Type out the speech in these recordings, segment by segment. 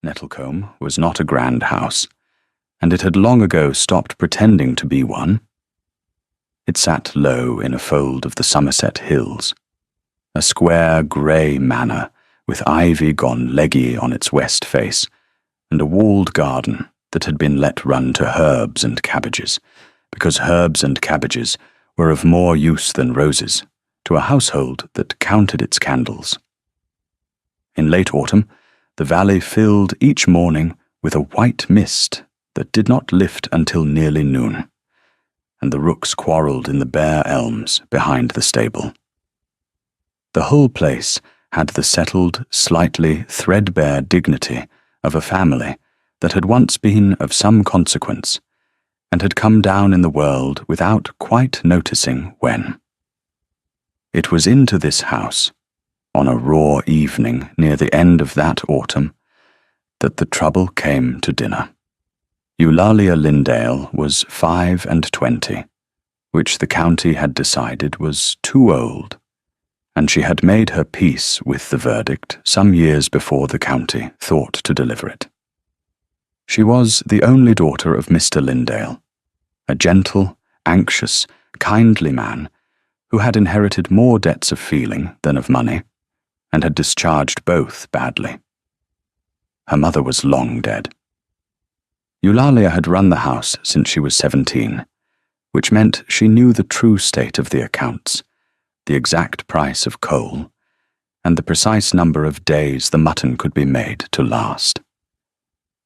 Nettlecombe was not a grand house, and it had long ago stopped pretending to be one. It sat low in a fold of the Somerset Hills, a square grey manor with ivy gone leggy on its west face, and a walled garden that had been let run to herbs and cabbages, because herbs and cabbages were of more use than roses to a household that counted its candles. In late autumn, the valley filled each morning with a white mist that did not lift until nearly noon, and the rooks quarrelled in the bare elms behind the stable. The whole place had the settled, slightly threadbare dignity of a family that had once been of some consequence, and had come down in the world without quite noticing when. It was into this house, on a raw evening near the end of that autumn, that the trouble came to dinner. Eulalia Lindale was 25, which the county had decided was too old, and she had made her peace with the verdict some years before the county thought to deliver it. She was the only daughter of Mr. Lindale, a gentle, anxious, kindly man who had inherited more debts of feeling than of money, and had discharged both badly. Her mother was long dead. Eulalia had run the house since she was 17, which meant she knew the true state of the accounts, the exact price of coal, and the precise number of days the mutton could be made to last.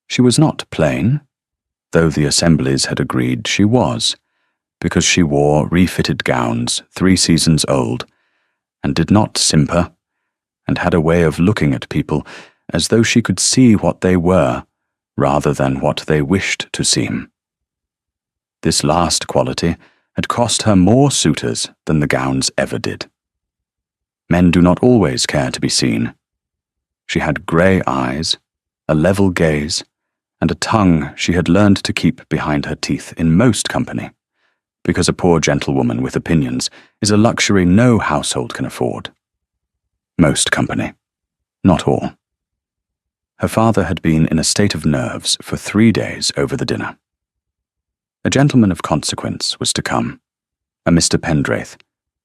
She was not plain, though the assemblies had agreed she was, because she wore refitted gowns 3 seasons old, and did not simper, and had a way of looking at people as though she could see what they were, rather than what they wished to seem. This last quality had cost her more suitors than the gowns ever did. Men do not always care to be seen. She had grey eyes, a level gaze, and a tongue she had learned to keep behind her teeth in most company, because a poor gentlewoman with opinions is a luxury no household can afford. Most company, not all. Her father had been in a state of nerves for 3 days over the dinner. A gentleman of consequence was to come, a Mr. Pendraith,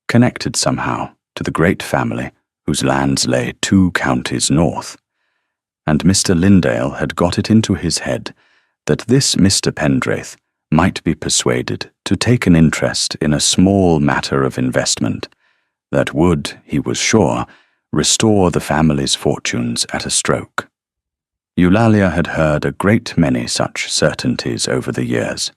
connected somehow to the great family whose lands lay 2 counties north, and Mr. Lindale had got it into his head that this Mr. Pendraith might be persuaded to take an interest in a small matter of investment that would, he was sure, restore the family's fortunes at a stroke. Eulalia had heard a great many such certainties over the years,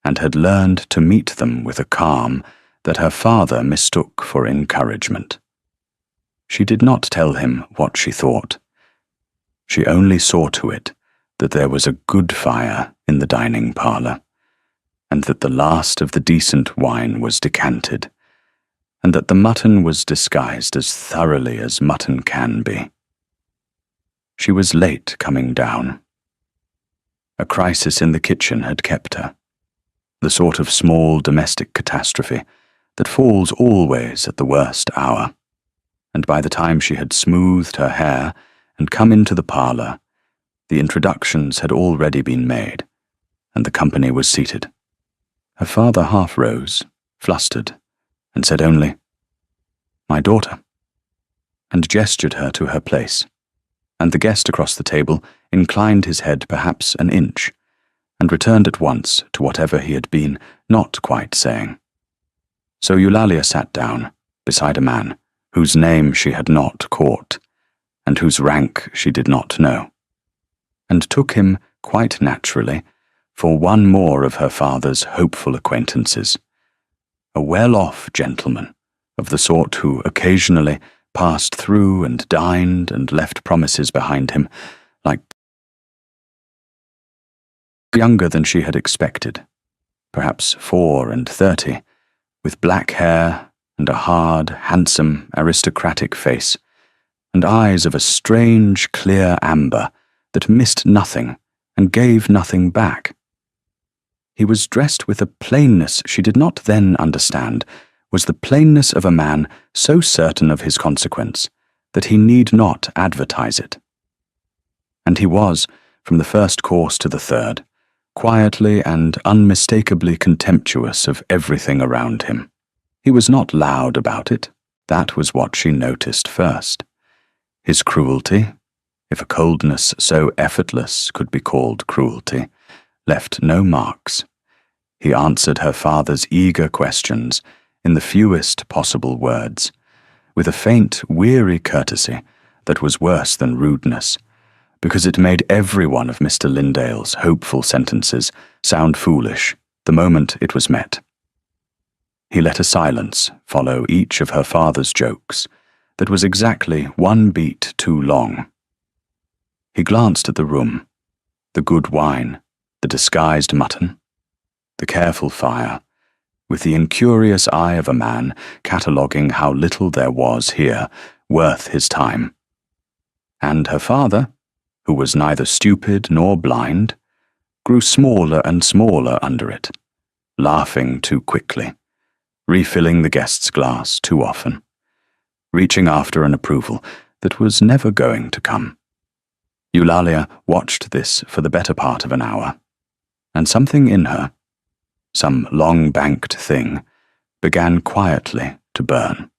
and had learned to meet them with a calm that her father mistook for encouragement. She did not tell him what she thought. She only saw to it that there was a good fire in the dining parlour, and that the last of the decent wine was decanted, and that the mutton was disguised as thoroughly as mutton can be. She was late coming down. A crisis in the kitchen had kept her, the sort of small domestic catastrophe that falls always at the worst hour, and by the time she had smoothed her hair and come into the parlour, the introductions had already been made, and the company was seated. Her father half rose, flustered, and said only, "My daughter," and gestured her to her place, and the guest across the table inclined his head perhaps an inch, and returned at once to whatever he had been not quite saying. So Eulalia sat down beside a man whose name she had not caught, and whose rank she did not know, and took him quite naturally for one more of her father's hopeful acquaintances, a well-off gentleman of the sort who occasionally passed through and dined and left promises behind him, like younger than she had expected, perhaps 34, with black hair and a hard, handsome, aristocratic face, and eyes of a strange, clear amber that missed nothing and gave nothing back. He was dressed with a plainness she did not then understand, was the plainness of a man so certain of his consequence that he need not advertise it. And he was, from the first course to the third, quietly and unmistakably contemptuous of everything around him. He was not loud about it. That was what she noticed first. His cruelty, if a coldness so effortless could be called cruelty, left no marks. He answered her father's eager questions in the fewest possible words, with a faint, weary courtesy that was worse than rudeness, because it made every one of Mr. Lindale's hopeful sentences sound foolish the moment it was met. He let a silence follow each of her father's jokes that was exactly one beat too long. He glanced at the room, the good wine, the disguised mutton, the careful fire, with the incurious eye of a man cataloguing how little there was here worth his time. And her father, who was neither stupid nor blind, grew smaller and smaller under it, laughing too quickly, refilling the guest's glass too often, reaching after an approval that was never going to come. Eulalia watched this for the better part of an hour, and something in her, some long-banked thing, began quietly to burn.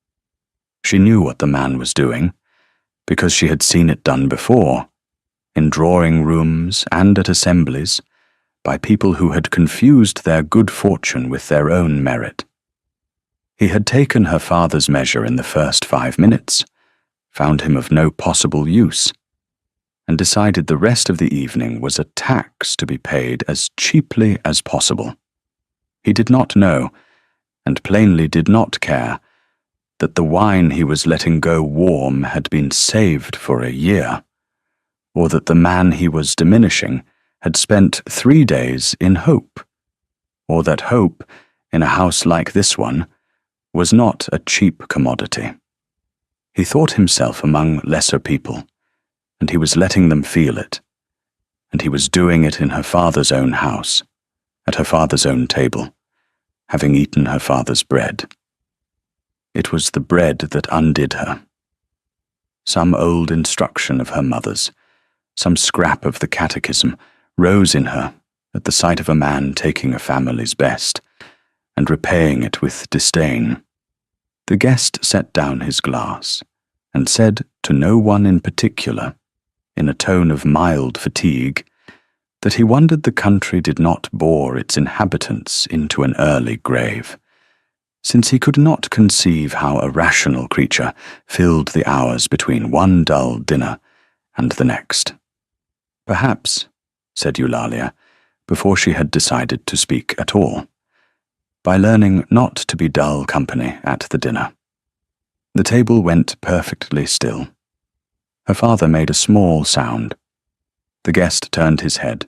She knew what the man was doing, because she had seen it done before, in drawing rooms and at assemblies, by people who had confused their good fortune with their own merit. He had taken her father's measure in the first 5 minutes, found him of no possible use, and decided the rest of the evening was a tax to be paid as cheaply as possible. He did not know, and plainly did not care, that the wine he was letting go warm had been saved for a year, or that the man he was diminishing had spent 3 days in hope, or that hope, in a house like this one, was not a cheap commodity. He thought himself among lesser people, and he was letting them feel it, and he was doing it in her father's own house, at her father's own table, having eaten her father's bread. It was the bread that undid her. Some old instruction of her mother's, some scrap of the catechism, rose in her at the sight of a man taking a family's best, and repaying it with disdain. The guest set down his glass, and said to no one in particular, in a tone of mild fatigue, that he wondered the country did not bore its inhabitants into an early grave, since he could not conceive how a rational creature filled the hours between one dull dinner and the next. Perhaps, said Eulalia, before she had decided to speak at all, by learning not to be dull company at the dinner. The table went perfectly still. Her father made a small sound. The guest turned his head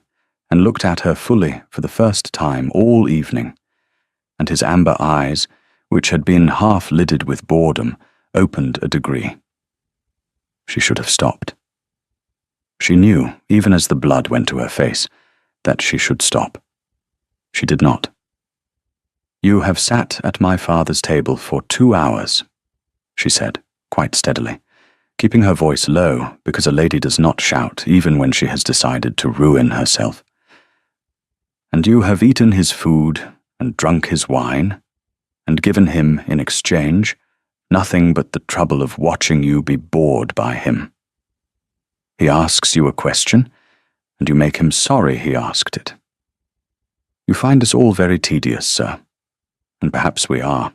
and looked at her fully for the first time all evening, and his amber eyes, which had been half-lidded with boredom, opened a degree. She should have stopped. She knew, even as the blood went to her face, that she should stop. She did not. "You have sat at my father's table for 2 hours," she said, quite steadily, keeping her voice low because a lady does not shout even when she has decided to ruin herself. "And you have eaten his food and drunk his wine, and given him, in exchange, nothing but the trouble of watching you be bored by him. He asks you a question, and you make him sorry he asked it. You find us all very tedious, sir, and perhaps we are.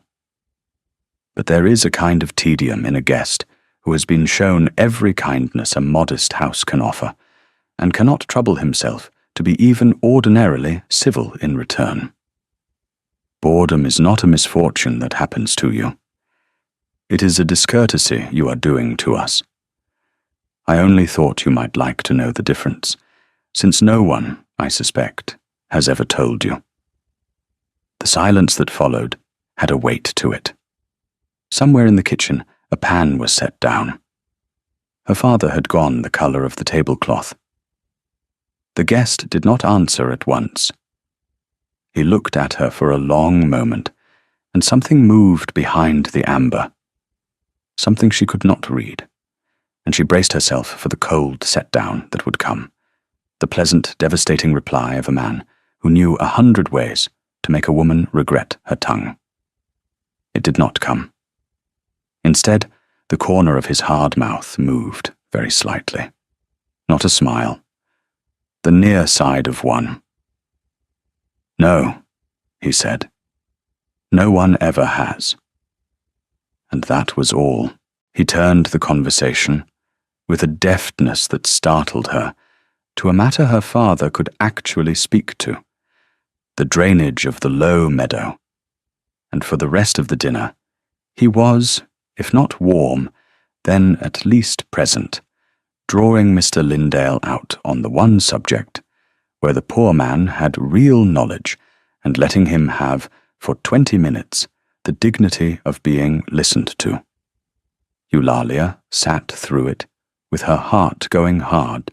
But there is a kind of tedium in a guest who has been shown every kindness a modest house can offer, and cannot trouble himself to be even ordinarily civil in return. Boredom is not a misfortune that happens to you. It is a discourtesy you are doing to us. I only thought you might like to know the difference, since no one, I suspect, has ever told you." The silence that followed had a weight to it. Somewhere in the kitchen, a pan was set down. Her father had gone the colour of the tablecloth. The guest did not answer at once. He looked at her for a long moment, and something moved behind the amber. Something she could not read, and she braced herself for the cold set-down that would come, the pleasant, devastating reply of a man who knew 100 ways to make a woman regret her tongue. It did not come. Instead, the corner of his hard mouth moved very slightly. Not a smile. The near side of one. "No," he said. "No one ever has." And that was all. He turned the conversation, with a deftness that startled her, to a matter her father could actually speak to, the drainage of the low meadow. And for the rest of the dinner, he was, if not warm, then at least present, drawing Mr. Lindale out on the one subject where the poor man had real knowledge, and letting him have, for 20 minutes, the dignity of being listened to. Eulalia sat through it, with her heart going hard,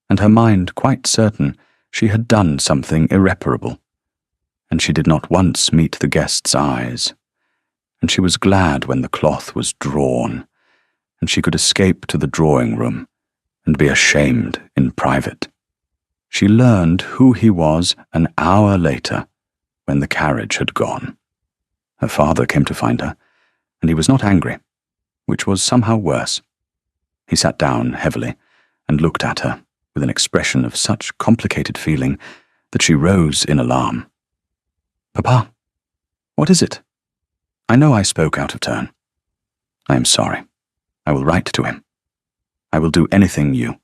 and her mind quite certain she had done something irreparable, and she did not once meet the guest's eyes, and she was glad when the cloth was drawn, and she could escape to the drawing-room and be ashamed in private. She learned who he was an hour later, when the carriage had gone. Her father came to find her, and he was not angry, which was somehow worse. He sat down heavily and looked at her with an expression of such complicated feeling that she rose in alarm. "Papa, what is it? I know I spoke out of turn. I am sorry. I will write to him. I will do anything you."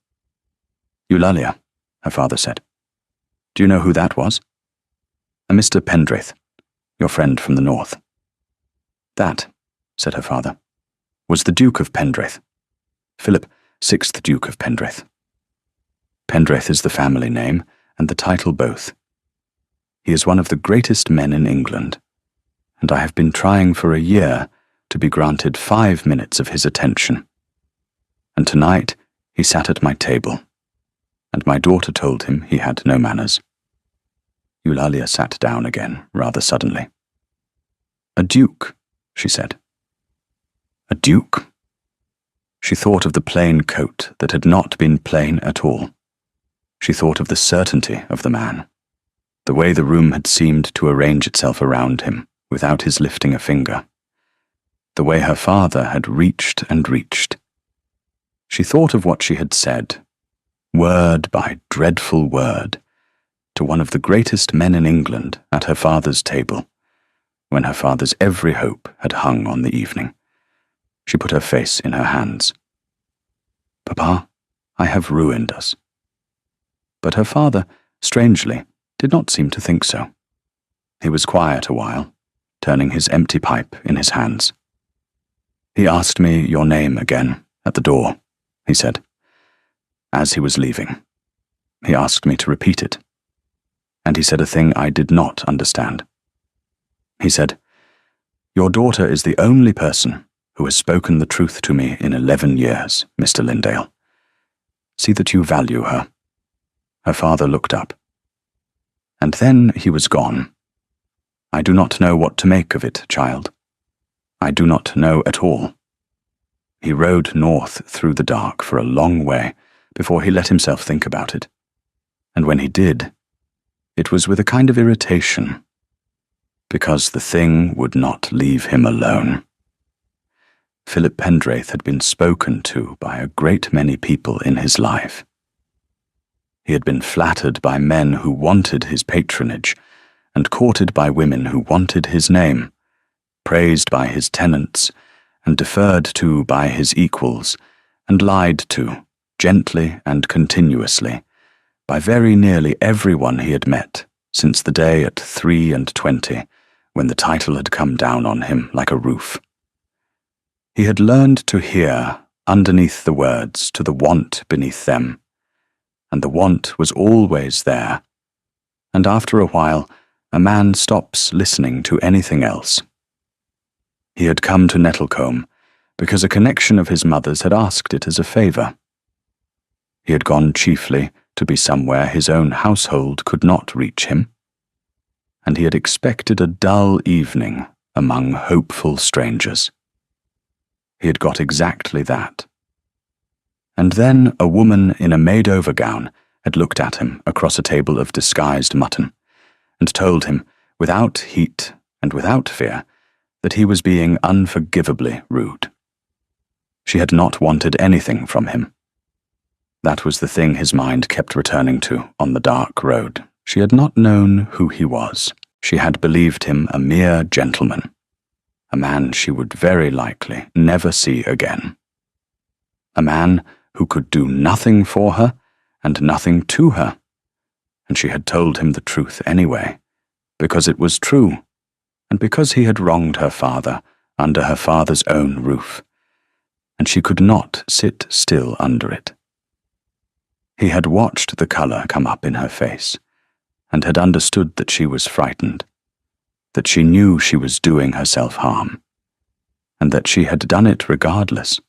"Eulalia," her father said. "Do you know who that was?" "A Mr. Pendraith, your friend from the north." "That," said her father, "was the Duke of Pendraith, Philip, 6th Duke of Pendraith. Pendraith is the family name, and the title both. He is one of the greatest men in England, and I have been trying for a year to be granted 5 minutes of his attention. And tonight he sat at my table, and my daughter told him he had no manners." Eulalia sat down again, rather suddenly. "A duke," she said. "A duke?" She thought of the plain coat that had not been plain at all. She thought of the certainty of the man, the way the room had seemed to arrange itself around him without his lifting a finger, the way her father had reached and reached. She thought of what she had said, word by dreadful word, to one of the greatest men in England at her father's table, when her father's every hope had hung on the evening. She put her face in her hands. "Papa, I have ruined us." But her father, strangely, did not seem to think so. He was quiet a while, turning his empty pipe in his hands. "He asked me your name again at the door," he said. "As he was leaving, he asked me to repeat it. And he said a thing I did not understand. He said, 'Your daughter is the only person who has spoken the truth to me in 11 years, Mr. Lindale. See that you value her.'" Her father looked up. And then he was gone. "I do not know what to make of it, child. I do not know at all." He rode north through the dark for a long way before he let himself think about it. And when he did, it was with a kind of irritation, because the thing would not leave him alone. Philip Pendraith had been spoken to by a great many people in his life. He had been flattered by men who wanted his patronage, and courted by women who wanted his name, praised by his tenants, and deferred to by his equals, and lied to, gently and continuously, by very nearly everyone he had met since the day at 23, when the title had come down on him like a roof. He had learned to hear, underneath the words, to the want beneath them, and the want was always there, and after a while a man stops listening to anything else. He had come to Nettlecombe because a connection of his mother's had asked it as a favour. He had gone chiefly to be somewhere his own household could not reach him, and he had expected a dull evening among hopeful strangers. He had got exactly that, And then a woman in a made-over gown had looked at him across a table of disguised mutton, and told him, without heat and without fear, that he was being unforgivably rude. She had not wanted anything from him. That was the thing his mind kept returning to on the dark road. She had not known who he was. She had believed him a mere gentleman, a man she would very likely never see again. A man who could do nothing for her and nothing to her, and she had told him the truth anyway, because it was true, and because he had wronged her father under her father's own roof, and she could not sit still under it. He had watched the colour come up in her face, and had understood that she was frightened, that she knew she was doing herself harm, and that she had done it regardless.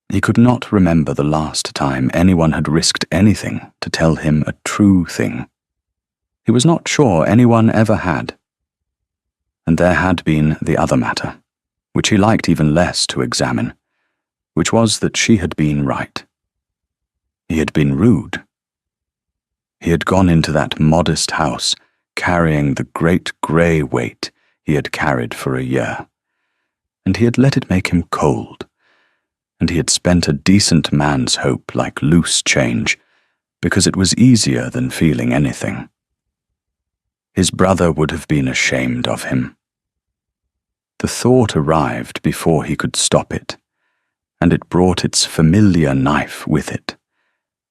He could not remember the last time anyone had risked anything to tell him a true thing. He was not sure anyone ever had. And there had been the other matter, which he liked even less to examine, which was that she had been right. He had been rude. He had gone into that modest house carrying the great grey weight he had carried for a year, and he had let it make him cold, and he had spent a decent man's hope like loose change, because it was easier than feeling anything. His brother would have been ashamed of him. The thought arrived before he could stop it, and it brought its familiar knife with it,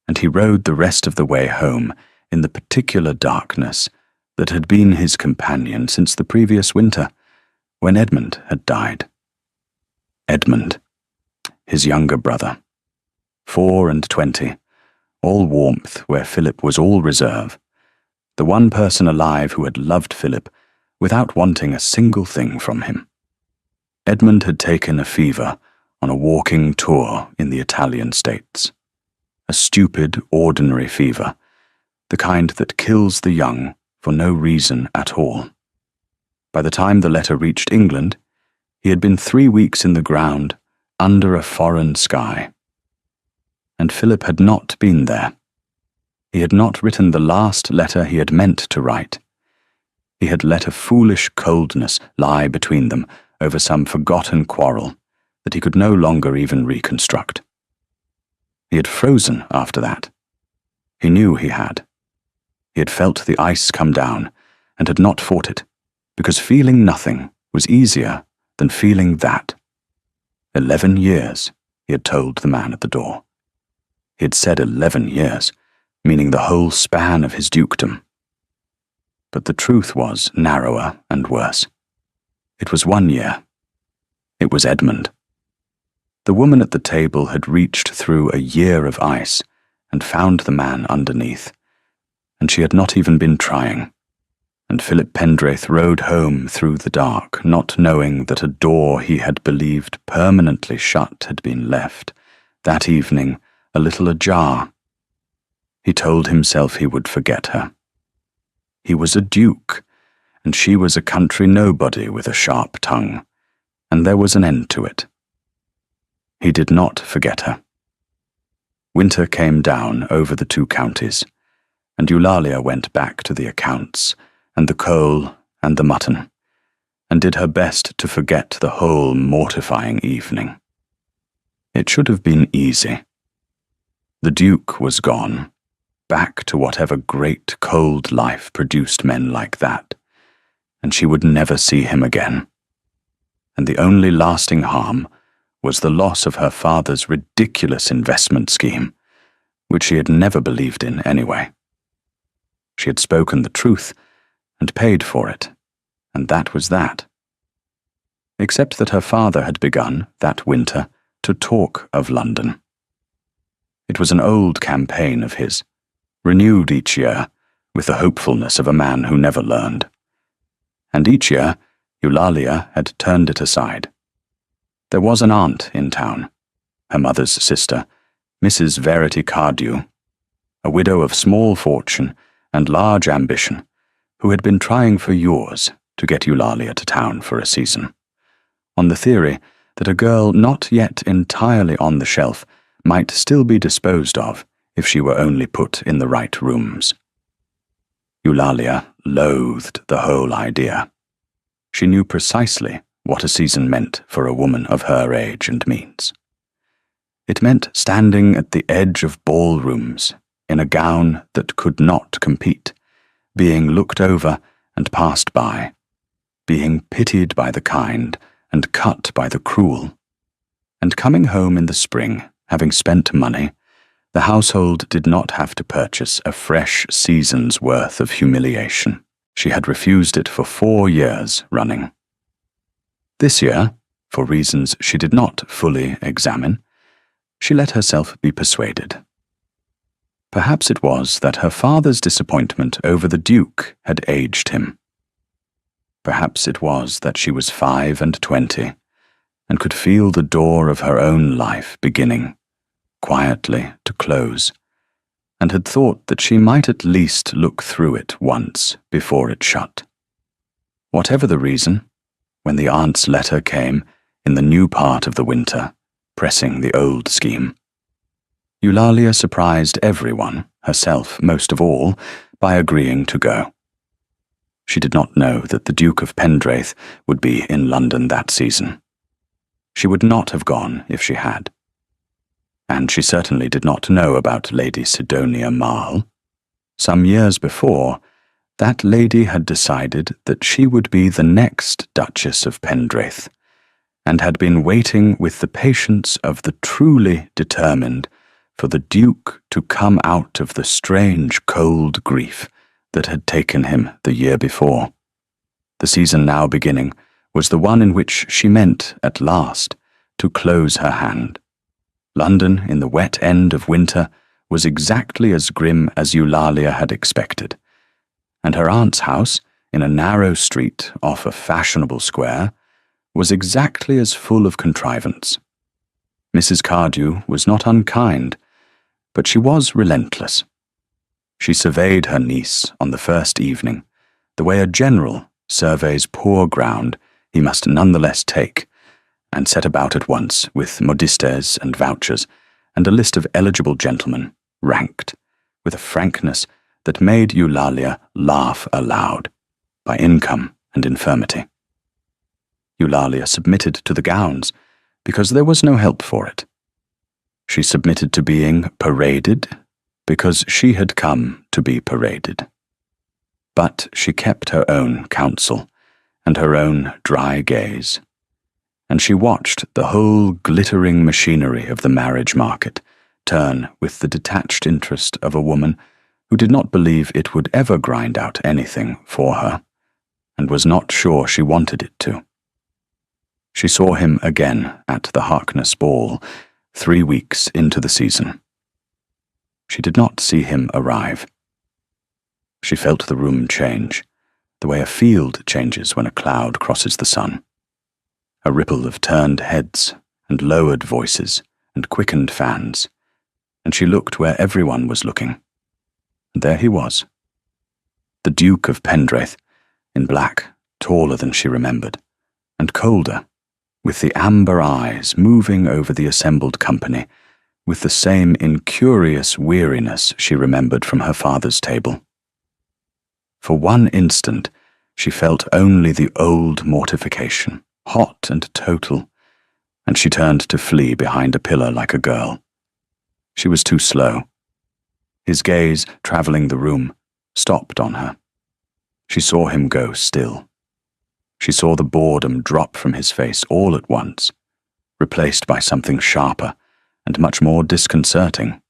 and he rode the rest of the way home in the particular darkness that had been his companion since the previous winter, when Edmund had died. Edmund, his younger brother, 24, all warmth where Philip was all reserve, the one person alive who had loved Philip without wanting a single thing from him. Edmund had taken a fever on a walking tour in the Italian states. A stupid, ordinary fever, the kind that kills the young for no reason at all. By the time the letter reached England, he had been 3 weeks in the ground under a foreign sky. And Philip had not been there. He had not written the last letter he had meant to write. He had let a foolish coldness lie between them over some forgotten quarrel that he could no longer even reconstruct. He had frozen after that. He knew he had. He had felt the ice come down and had not fought it, because feeling nothing was easier than feeling that. 11 years, he had told the man at the door. He had said 11 years, meaning the whole span of his dukedom. But the truth was narrower and worse. It was 1 year. It was Edmund. The woman at the table had reached through a year of ice and found the man underneath, and she had not even been trying. And Philip Pendraith rode home through the dark, not knowing that a door he had believed permanently shut had been left, that evening, a little ajar. He told himself he would forget her. He was a duke, and she was a country nobody with a sharp tongue, and there was an end to it. He did not forget her. Winter came down over the 2 counties, and Eulalia went back to the accounts, and the coal, and the mutton, and did her best to forget the whole mortifying evening. It should have been easy. The Duke was gone, back to whatever great cold life produced men like that, and she would never see him again. And the only lasting harm was the loss of her father's ridiculous investment scheme, which she had never believed in anyway. She had spoken the truth and paid for it, and that was that. Except that her father had begun, that winter, to talk of London. It was an old campaign of his, renewed each year with the hopefulness of a man who never learned. And each year, Eulalia had turned it aside. There was an aunt in town, her mother's sister, Mrs. Verity Cardew, a widow of small fortune and large ambition, who had been trying for years to get Eulalia to town for a season, on the theory that a girl not yet entirely on the shelf might still be disposed of if she were only put in the right rooms. Eulalia loathed the whole idea. She knew precisely what a season meant for a woman of her age and means. It meant standing at the edge of ballrooms in a gown that could not compete, being looked over and passed by, being pitied by the kind and cut by the cruel, and coming home in the spring, having spent money, the household did not have to purchase a fresh season's worth of humiliation. She had refused it for 4 years running. This year, for reasons she did not fully examine, she let herself be persuaded. Perhaps it was that her father's disappointment over the Duke had aged him. Perhaps it was that she was 25 and could feel the door of her own life beginning, quietly, to close, and had thought that she might at least look through it once before it shut. Whatever the reason, when the aunt's letter came in the new part of the winter, pressing the old scheme, Eulalia surprised everyone, herself most of all, by agreeing to go. She did not know that the Duke of Pendraith would be in London that season. She would not have gone if she had. And she certainly did not know about Lady Sidonia Marle. Some years before, that lady had decided that she would be the next Duchess of Pendraith, and had been waiting with the patience of the truly determined for the Duke to come out of the strange cold grief that had taken him the year before. The season now beginning was the one in which she meant, at last, to close her hand. London, in the wet end of winter, was exactly as grim as Eulalia had expected, and her aunt's house, in a narrow street off a fashionable square, was exactly as full of contrivance. Mrs. Cardew was not unkind, but she was relentless. She surveyed her niece on the first evening, the way a general surveys poor ground he must nonetheless take, and set about at once with modistes and vouchers, and a list of eligible gentlemen, ranked, with a frankness that made Eulalia laugh aloud, by income and infirmity. Eulalia submitted to the gowns, because there was no help for it. She submitted to being paraded, because she had come to be paraded. But she kept her own counsel, and her own dry gaze, and she watched the whole glittering machinery of the marriage market turn with the detached interest of a woman who did not believe it would ever grind out anything for her, and was not sure she wanted it to. She saw him again at the Harkness ball, 3 weeks into the season. She did not see him arrive. She felt the room change, the way a field changes when a cloud crosses the sun. A ripple of turned heads and lowered voices and quickened fans, and she looked where everyone was looking. And there he was, the Duke of Pendraith, in black, taller than she remembered, and colder, with the amber eyes moving over the assembled company, with the same incurious weariness she remembered from her father's table. For one instant, she felt only the old mortification, hot and total, and she turned to flee behind a pillar like a girl. She was too slow. His gaze, travelling the room, stopped on her. She saw him go still. She saw the boredom drop from his face all at once, replaced by something sharper and much more disconcerting,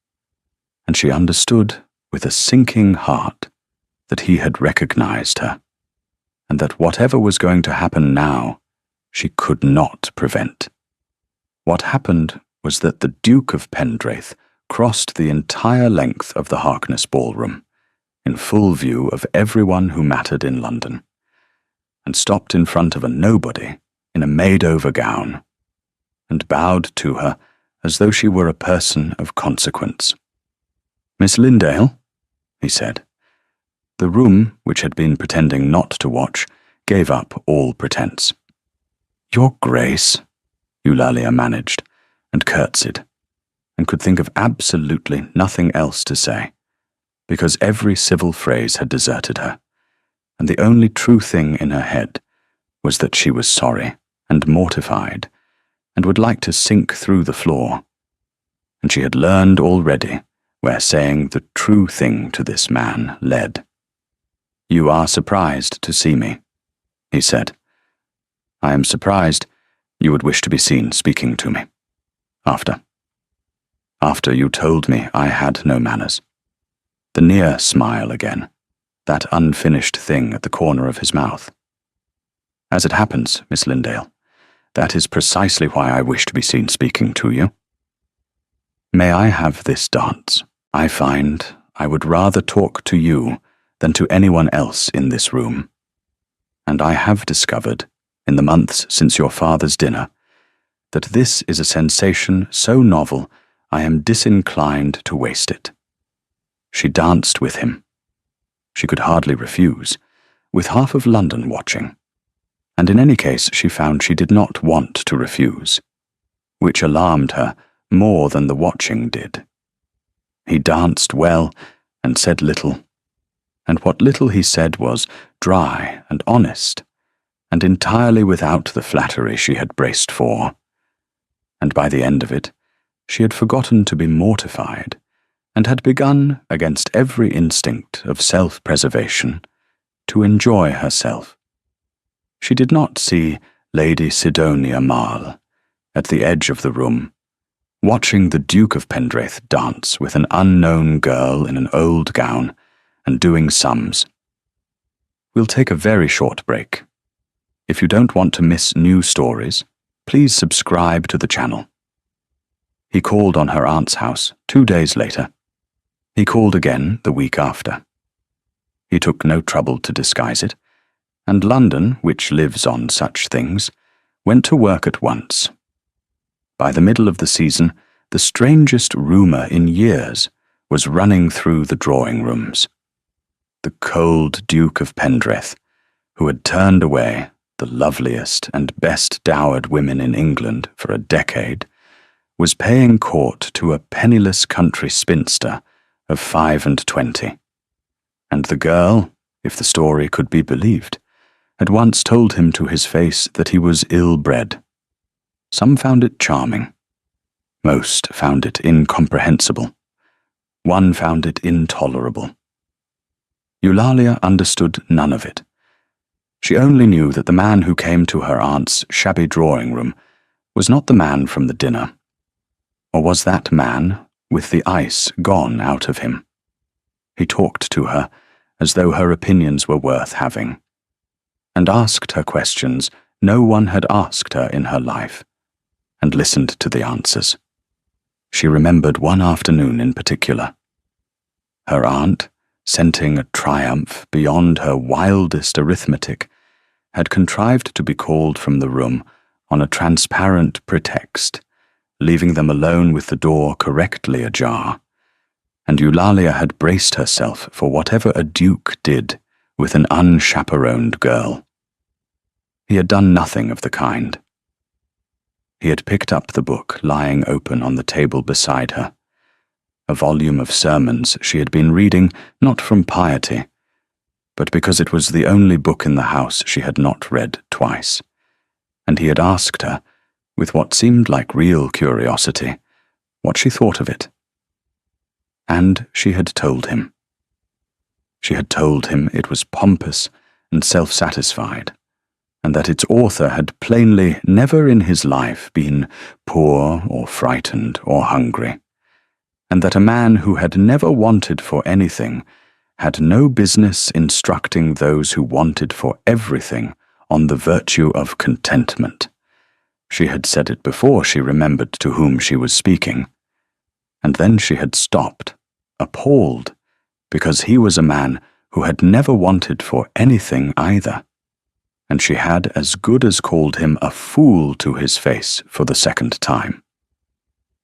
and she understood with a sinking heart that he had recognized her, and that whatever was going to happen now, she could not prevent. What happened was that the Duke of Pendraith crossed the entire length of the Harkness ballroom, in full view of everyone who mattered in London, and stopped in front of a nobody in a made-over gown, and bowed to her as though she were a person of consequence. "Miss Lindale," he said. The room, which had been pretending not to watch, gave up all pretense. "Your Grace," Eulalia managed, and curtsied. and could think of absolutely nothing else to say, because every civil phrase had deserted her, and the only true thing in her head was that she was sorry and mortified, and would like to sink through the floor. And she had learned already where saying the true thing to this man led. "You are surprised to see me," he said. "I am surprised you would wish to be seen speaking to me. After you told me I had no manners." The near smile again, that unfinished thing at the corner of his mouth. "As it happens, Miss Lindale, that is precisely why I wish to be seen speaking to you. May I have this dance? I find I would rather talk to you than to anyone else in this room. And I have discovered, in the months since your father's dinner, that this is a sensation so novel I am disinclined to waste it." She danced with him. She could hardly refuse, with half of London watching. And in any case she found she did not want to refuse, which alarmed her more than the watching did. He danced well and said little, and what little he said was dry and honest, and entirely without the flattery she had braced for. And by the end of it, she had forgotten to be mortified, and had begun, against every instinct of self-preservation, to enjoy herself. She did not see Lady Sidonia Marle, at the edge of the room, watching the Duke of Pendraith dance with an unknown girl in an old gown and doing sums. "We'll take a very short break. If you don't want to miss new stories, please subscribe to the channel." He called on her aunt's house 2 days later. He called again the week after. He took no trouble to disguise it, and London, which lives on such things, went to work at once. By the middle of the season, the strangest rumour in years was running through the drawing rooms. The cold Duke of Pendraith, who had turned away the loveliest and best dowered women in England for a decade, was paying court to a penniless country spinster of 25, and the girl, if the story could be believed, had once told him to his face that he was ill-bred. Some found it charming. Most found it incomprehensible. One found it intolerable. Eulalia understood none of it. She only knew that the man who came to her aunt's shabby drawing-room was not the man from the dinner, or was that man with the ice gone out of him. He talked to her as though her opinions were worth having, and asked her questions no one had asked her in her life, and listened to the answers. She remembered one afternoon in particular. Her aunt, scenting a triumph beyond her wildest arithmetic, had contrived to be called from the room on a transparent pretext, leaving them alone with the door correctly ajar, and Eulalia had braced herself for whatever a duke did with an unchaperoned girl. He had done nothing of the kind. He had picked up the book lying open on the table beside her, a volume of sermons she had been reading not from piety, but because it was the only book in the house she had not read twice, and he had asked her, with what seemed like real curiosity, what she thought of it. And she had told him. She had told him it was pompous and self-satisfied, and that its author had plainly never in his life been poor or frightened or hungry, and that a man who had never wanted for anything had no business instructing those who wanted for everything on the virtue of contentment. She had said it before she remembered to whom she was speaking, and then she had stopped, appalled, because he was a man who had never wanted for anything either, and she had as good as called him a fool to his face for the second time.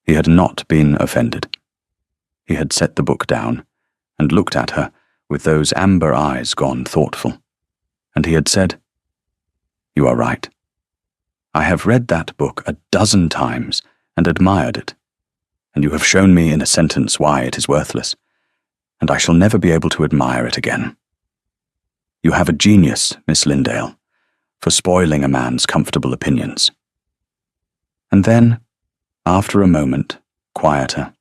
He had not been offended. He had set the book down, and looked at her with those amber eyes gone thoughtful, and he had said, "You are right. I have read that book 12 times and admired it, and you have shown me in a sentence why it is worthless, and I shall never be able to admire it again. You have a genius, Miss Lindale, for spoiling a man's comfortable opinions. And then, after a moment, quieter,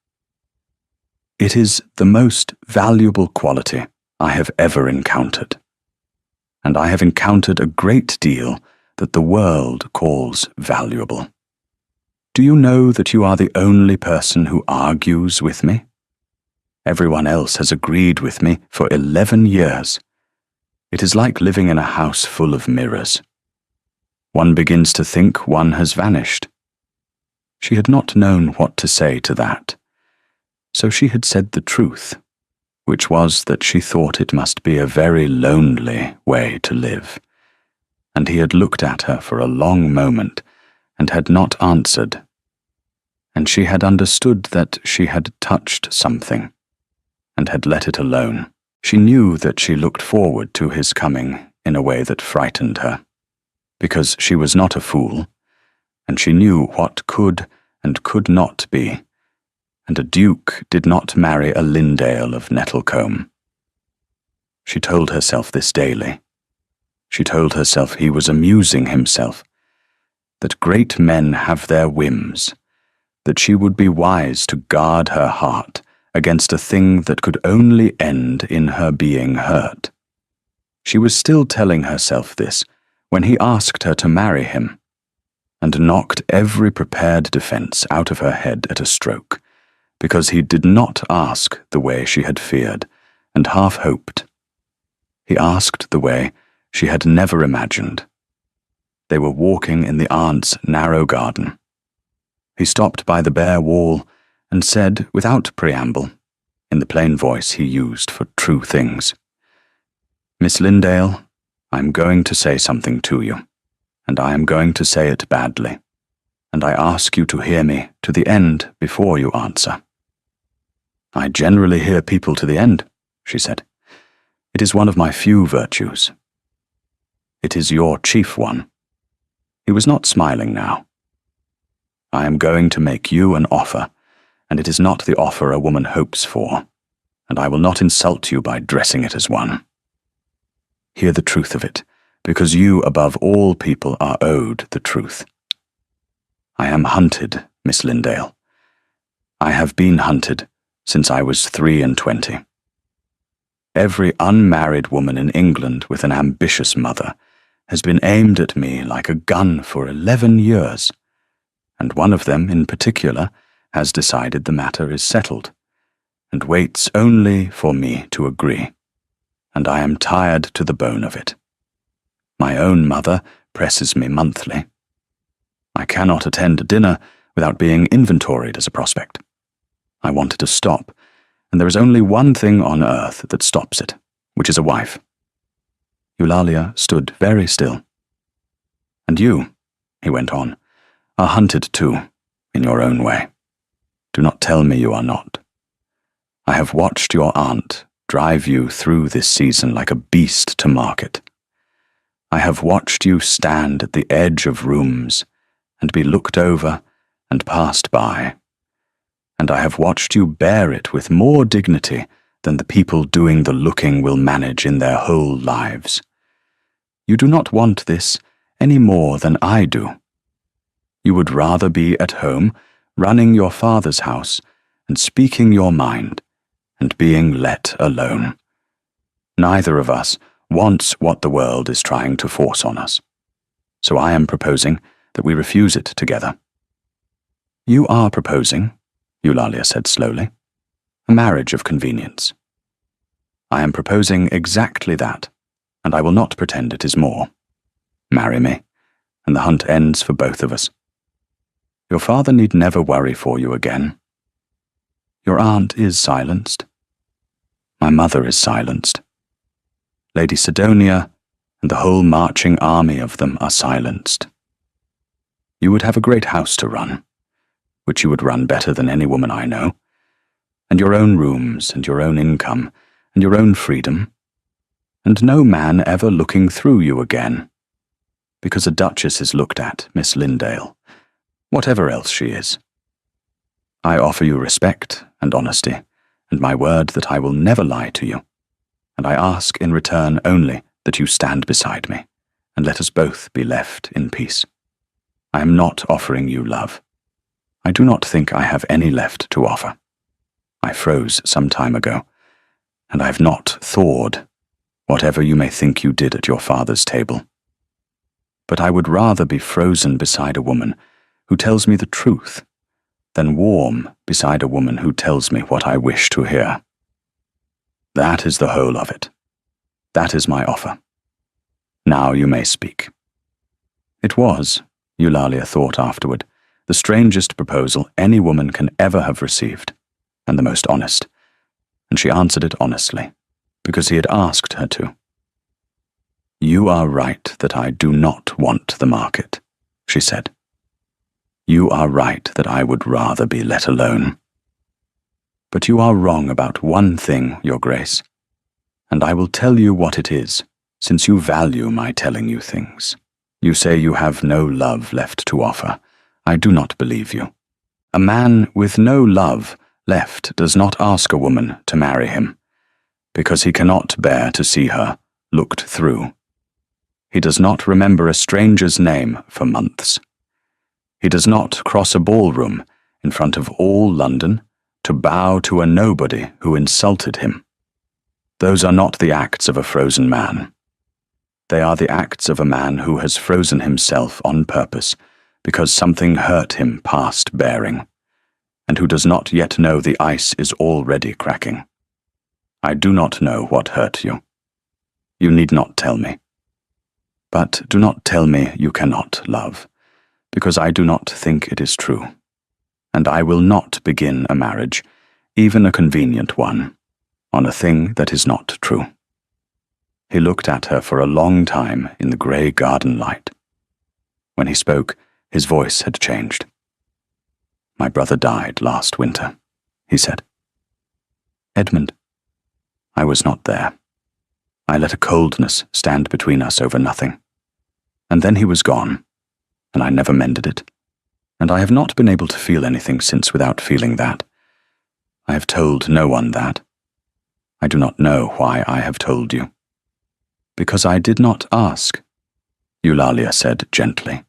it is the most valuable quality I have ever encountered, and I have encountered a great deal that the world calls valuable. Do you know that you are the only person who argues with me? Everyone else has agreed with me for 11 years. It is like living in a house full of mirrors. One begins to think one has vanished. She had not known what to say to that, so she had said the truth, which was that she thought it must be a very lonely way to live, and he had looked at her for a long moment and had not answered, and she had understood that she had touched something and had let it alone. She knew that she looked forward to his coming in a way that frightened her, because she was not a fool, and she knew what could and could not be, and a duke did not marry a Lindale of Nettlecombe. She told herself this daily. She told herself he was amusing himself, that great men have their whims, that she would be wise to guard her heart against a thing that could only end in her being hurt. She was still telling herself this when he asked her to marry him, and knocked every prepared defense out of her head at a stroke, because he did not ask the way she had feared and half hoped. He asked the way she had never imagined. They were walking in the aunt's narrow garden. He stopped by the bare wall and said, without preamble, in the plain voice he used for true things, "Miss Lindale, I am going to say something to you, and I am going to say it badly, and I ask you to hear me to the end before you answer." "I generally hear people to the end," she said. "It is one of my few virtues." "It is your chief one." He was not smiling now. "I am going to make you an offer, and it is not the offer a woman hopes for, and I will not insult you by dressing it as one. Hear the truth of it, because you above all people are owed the truth. I am hunted, Miss Lindale. I have been hunted since I was 23. Every unmarried woman in England with an ambitious mother has been aimed at me like a gun for 11 years, and one of them in particular has decided the matter is settled, and waits only for me to agree, and I am tired to the bone of it. My own mother presses me monthly. I cannot attend a dinner without being inventoried as a prospect. I wanted to stop, and there is only one thing on earth that stops it, which is a wife." Eulalia stood very still. "And you," he went on, "are hunted too, in your own way. Do not tell me you are not. I have watched your aunt drive you through this season like a beast to market. I have watched you stand at the edge of rooms and be looked over and passed by, and I have watched you bear it with more dignity than the people doing the looking will manage in their whole lives. You do not want this any more than I do. You would rather be at home, running your father's house and speaking your mind, and being let alone. Neither of us wants what the world is trying to force on us, so I am proposing that we refuse it together." "You are proposing," Eulalia said slowly, "a marriage of convenience." "I am proposing exactly that, and I will not pretend it is more. Marry me, and the hunt ends for both of us. Your father need never worry for you again. Your aunt is silenced. My mother is silenced. Lady Sidonia and the whole marching army of them are silenced. You would have a great house to run, which you would run better than any woman I know, and your own rooms and your own income and your own freedom, and no man ever looking through you again, because a duchess is looked at, Miss Lindale, whatever else she is. I offer you respect and honesty, and my word that I will never lie to you, and I ask in return only that you stand beside me, and let us both be left in peace. I am not offering you love. I do not think I have any left to offer. I froze some time ago, and I have not thawed, whatever you may think you did at your father's table. But I would rather be frozen beside a woman who tells me the truth than warm beside a woman who tells me what I wish to hear. That is the whole of it. That is my offer. Now you may speak. It was, Eulalia thought afterward, the strangest proposal any woman can ever have received, and the most honest, and she answered it honestly, because he had asked her to. You are right that I do not want the market, she said. You are right that I would rather be let alone. But you are wrong about one thing, Your Grace, and I will tell you what it is, since you value my telling you things. You say you have no love left to offer. I do not believe you. A man with no love left does not ask a woman to marry him, because he cannot bear to see her looked through. He does not remember a stranger's name for months. He does not cross a ballroom in front of all London to bow to a nobody who insulted him. Those are not the acts of a frozen man. They are the acts of a man who has frozen himself on purpose because something hurt him past bearing, and who does not yet know the ice is already cracking. I do not know what hurt you. You need not tell me. But do not tell me you cannot love, because I do not think it is true, and I will not begin a marriage, even a convenient one, on a thing that is not true. He looked at her for a long time in the grey garden light. When he spoke, his voice had changed. My brother died last winter, he said. Edmund, I was not there. I let a coldness stand between us over nothing. And then he was gone, and I never mended it. And I have not been able to feel anything since without feeling that. I have told no one that. I do not know why I have told you. Because I did not ask, Eulalia said gently.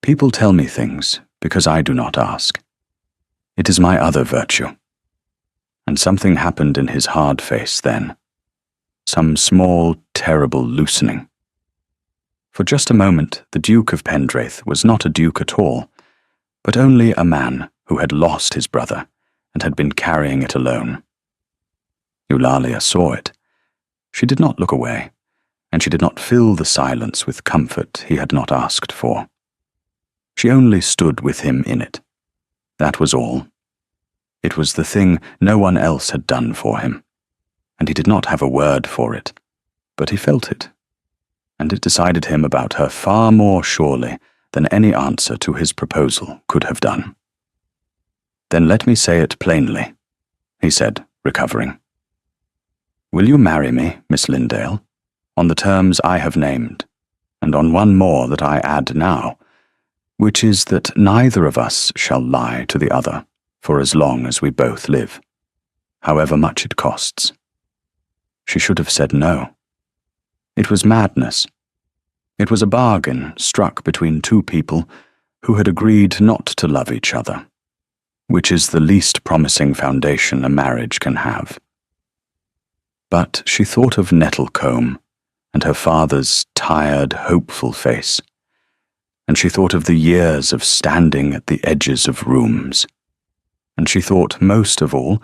People tell me things because I do not ask. It is my other virtue. And something happened in his hard face then. Some small, terrible loosening. For just a moment, the Duke of Pendraith was not a duke at all, but only a man who had lost his brother and had been carrying it alone. Eulalia saw it. She did not look away, and she did not fill the silence with comfort he had not asked for. She only stood with him in it. That was all. It was the thing no one else had done for him, and he did not have a word for it, but he felt it, and it decided him about her far more surely than any answer to his proposal could have done. Then let me say it plainly, he said, recovering. Will you marry me, Miss Lindale, on the terms I have named, and on one more that I add now, which is that neither of us shall lie to the other for as long as we both live, however much it costs? She should have said no. It was madness. It was a bargain struck between two people who had agreed not to love each other, which is the least promising foundation a marriage can have. But she thought of Nettlecombe and her father's tired, hopeful face, and she thought of the years of standing at the edges of rooms, and she thought most of all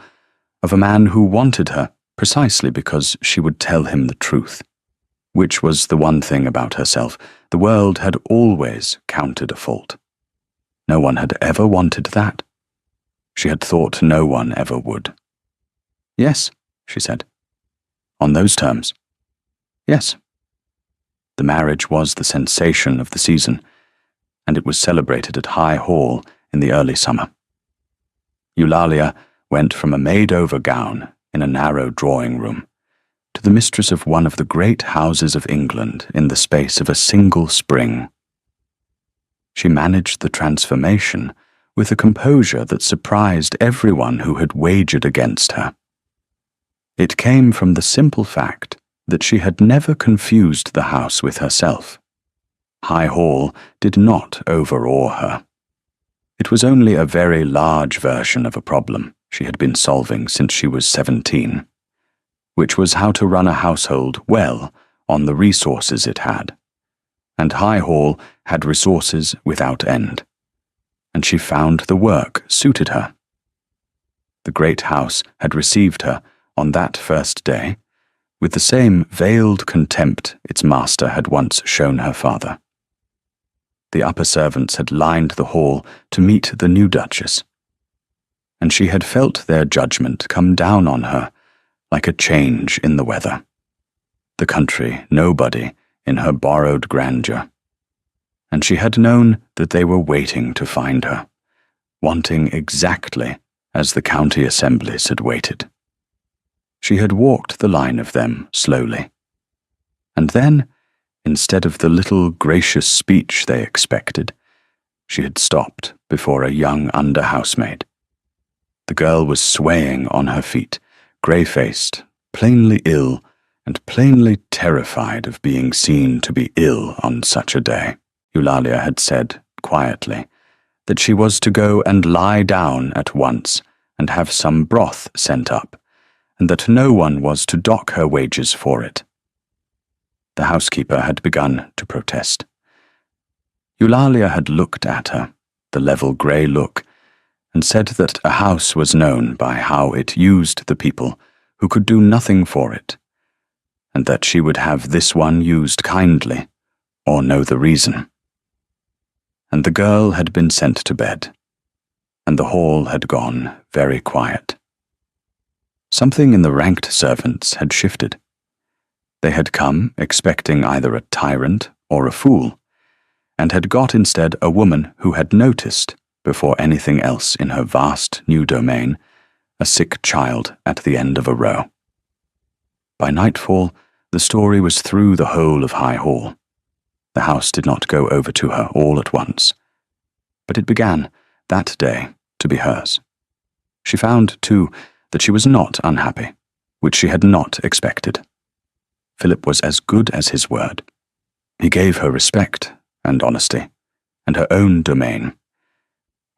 of a man who wanted her precisely because she would tell him the truth, which was the one thing about herself the world had always counted a fault. No one had ever wanted that. She had thought no one ever would. Yes, she said. On those terms. Yes. The marriage was the sensation of the season, and it was celebrated at High Hall in the early summer. Eulalia went from a made-over gown in a narrow drawing-room to the mistress of one of the great houses of England in the space of a single spring. She managed the transformation with a composure that surprised everyone who had wagered against her. It came from the simple fact that she had never confused the house with herself. High Hall did not overawe her. It was only a very large version of a problem she had been solving since she was 17, which was how to run a household well on the resources it had. And High Hall had resources without end, and she found the work suited her. The great house had received her on that first day with the same veiled contempt its master had once shown her father. The upper servants had lined the hall to meet the new duchess, and she had felt their judgment come down on her like a change in the weather. The country nobody in her borrowed grandeur, and she had known that they were waiting to find her, wanting exactly as the county assemblies had waited. She had walked the line of them slowly, and then, instead of the little gracious speech they expected, she had stopped before a young under-housemaid. The girl was swaying on her feet, grey-faced, plainly ill, and plainly terrified of being seen to be ill on such a day. Eulalia had said, quietly, that she was to go and lie down at once and have some broth sent up, and that no one was to dock her wages for it. The housekeeper had begun to protest. Eulalia had looked at her, the level grey look, and said that a house was known by how it used the people who could do nothing for it, and that she would have this one used kindly, or know the reason. And the girl had been sent to bed, and the hall had gone very quiet. Something in the ranked servants had shifted. They had come expecting either a tyrant or a fool, and had got instead a woman who had noticed, before anything else in her vast new domain, a sick child at the end of a row. By nightfall, the story was through the whole of High Hall. The house did not go over to her all at once, but it began, that day, to be hers. She found, too, that she was not unhappy, which she had not expected. Philip was as good as his word. He gave her respect and honesty, and her own domain,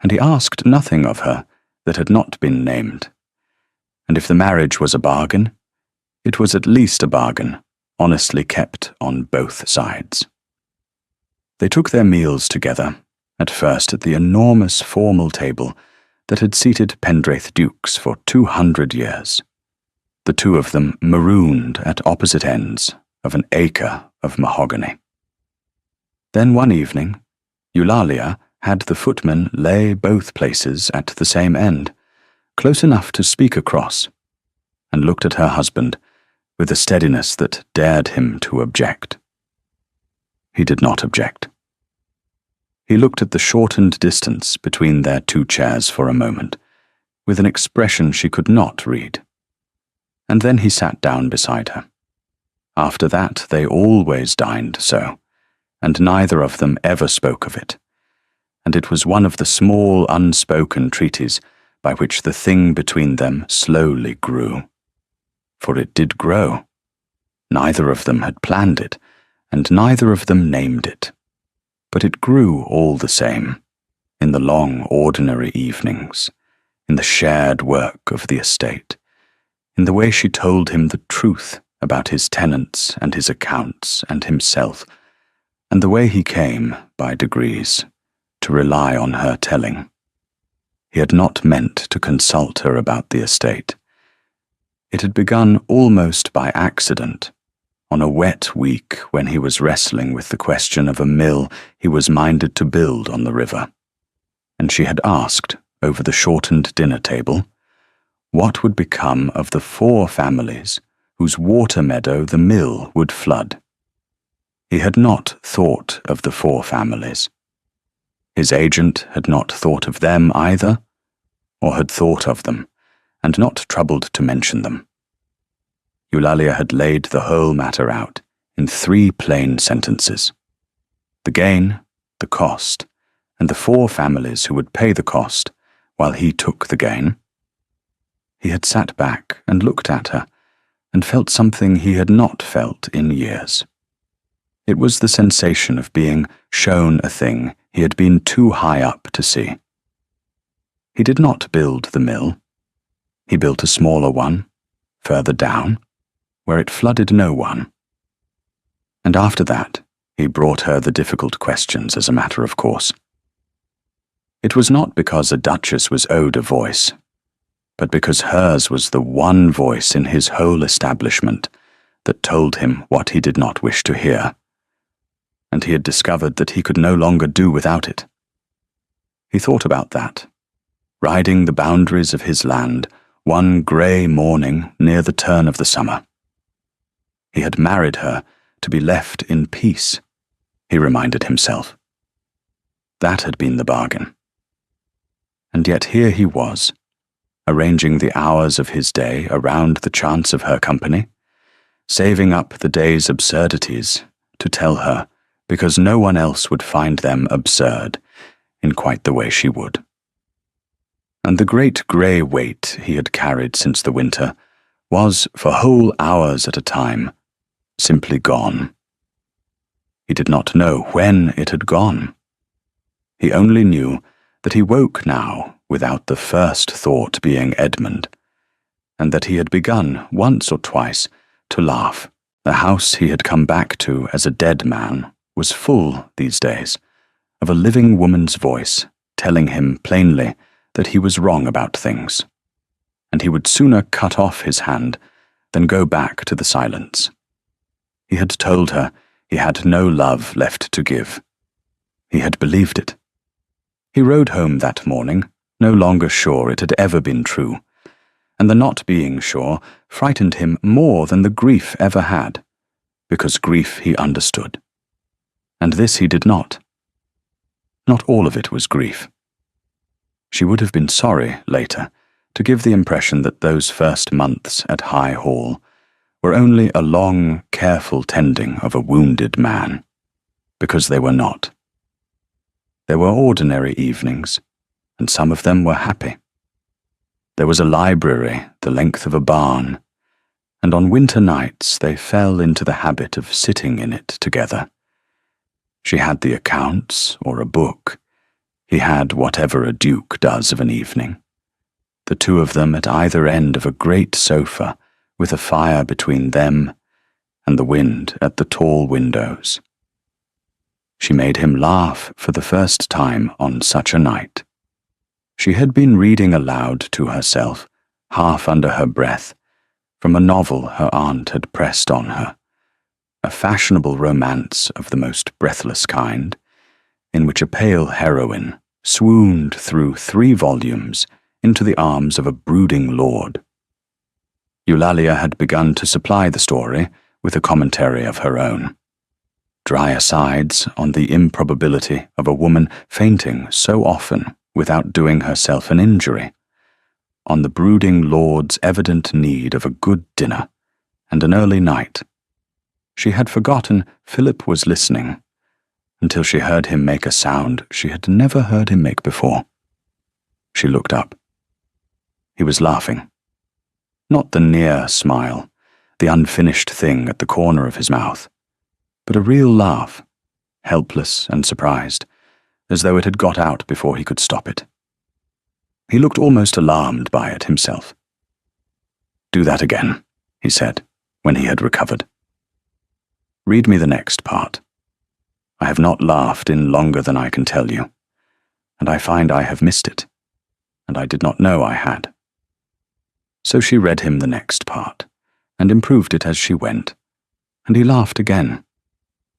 and he asked nothing of her that had not been named. And if the marriage was a bargain, it was at least a bargain, honestly kept on both sides. They took their meals together, at first at the enormous formal table that had seated Pendraith dukes for 200 years, the two of them marooned at opposite ends of an acre of mahogany. Then one evening, Eulalia had the footman lay both places at the same end, close enough to speak across, and looked at her husband with a steadiness that dared him to object. He did not object. He looked at the shortened distance between their two chairs for a moment, with an expression she could not read. And then he sat down beside her. After that they always dined so, and neither of them ever spoke of it, and it was one of the small unspoken treaties by which the thing between them slowly grew. For it did grow. Neither of them had planned it, and neither of them named it. But it grew all the same, in the long ordinary evenings, in the shared work of the estate, in the way she told him the truth about his tenants and his accounts and himself, and the way he came, by degrees, to rely on her telling. He had not meant to consult her about the estate. It had begun almost by accident, on a wet week when he was wrestling with the question of a mill he was minded to build on the river, and she had asked, over the shortened dinner table, what would become of the 4 families whose water meadow the mill would flood. He had not thought of the 4 families. His agent had not thought of them either, or had thought of them, and not troubled to mention them. Eulalia had laid the whole matter out in 3 plain sentences: the gain, the cost, and the 4 families who would pay the cost while he took the gain. He had sat back and looked at her and felt something he had not felt in years. It was the sensation of being shown a thing he had been too high up to see. He did not build the mill. He built a smaller one, further down, where it flooded no one. And after that, he brought her the difficult questions as a matter of course. It was not because a duchess was owed a voice, but because hers was the one voice in his whole establishment that told him what he did not wish to hear, and he had discovered that he could no longer do without it. He thought about that, riding the boundaries of his land one grey morning near the turn of the summer. He had married her to be left in peace, he reminded himself. That had been the bargain. And yet here he was, arranging the hours of his day around the chance of her company, saving up the day's absurdities to tell her because no one else would find them absurd in quite the way she would. And the great grey weight he had carried since the winter was, for whole hours at a time, simply gone. He did not know when it had gone. He only knew that he woke now without the first thought being Edmund, and that he had begun once or twice to laugh. The house he had come back to as a dead man was full these days of a living woman's voice telling him plainly that he was wrong about things, and he would sooner cut off his hand than go back to the silence. He had told her he had no love left to give. He had believed it. He rode home that morning, no longer sure it had ever been true, and the not being sure frightened him more than the grief ever had, because grief he understood. And this he did not. Not all of it was grief. She would have been sorry, later, to give the impression that those first months at High Hall were only a long, careful tending of a wounded man, because they were not. There were ordinary evenings, and some of them were happy. There was a library the length of a barn, and on winter nights they fell into the habit of sitting in it together. She had the accounts or a book. He had whatever a duke does of an evening. The two of them at either end of a great sofa with a fire between them and the wind at the tall windows. She made him laugh for the first time on such a night. She had been reading aloud to herself, half under her breath, from a novel her aunt had pressed on her, a fashionable romance of the most breathless kind, in which a pale heroine swooned through 3 volumes into the arms of a brooding lord. Eulalia had begun to supply the story with a commentary of her own. Dry asides on the improbability of a woman fainting so often without doing herself an injury, on the brooding lord's evident need of a good dinner and an early night. She had forgotten Philip was listening, until she heard him make a sound she had never heard him make before. She looked up. He was laughing. Not the near smile, the unfinished thing at the corner of his mouth, but a real laugh, helpless and surprised, as though it had got out before he could stop it. He looked almost alarmed by it himself. "Do that again," he said, when he had recovered. "Read me the next part. I have not laughed in longer than I can tell you, and I find I have missed it, and I did not know I had." So she read him the next part, and improved it as she went, and he laughed again,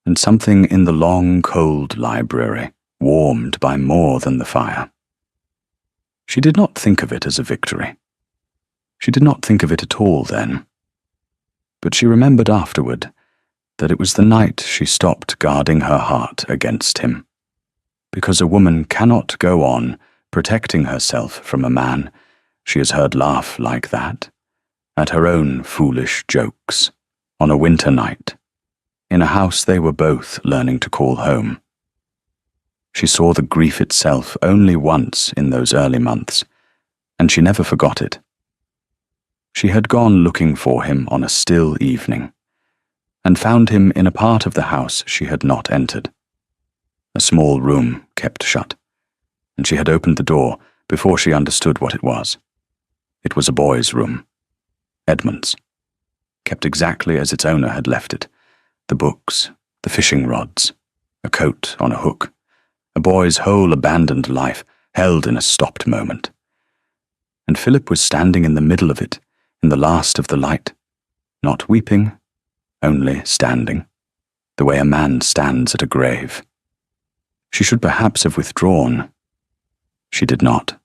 and something in the long, cold library warmed by more than the fire. She did not think of it as a victory. She did not think of it at all then. But she remembered afterward that it was the night she stopped guarding her heart against him, because a woman cannot go on protecting herself from a man she has heard laugh like that, at her own foolish jokes, on a winter night, in a house they were both learning to call home. She saw the grief itself only once in those early months, and she never forgot it. She had gone looking for him on a still evening, and found him in a part of the house she had not entered. A small room kept shut, and she had opened the door before she understood what it was. It was a boy's room, Edmund's, kept exactly as its owner had left it. The books, the fishing rods, a coat on a hook, a boy's whole abandoned life held in a stopped moment. And Philip was standing in the middle of it, in the last of the light, not weeping, only standing, the way a man stands at a grave. She should perhaps have withdrawn. She did not.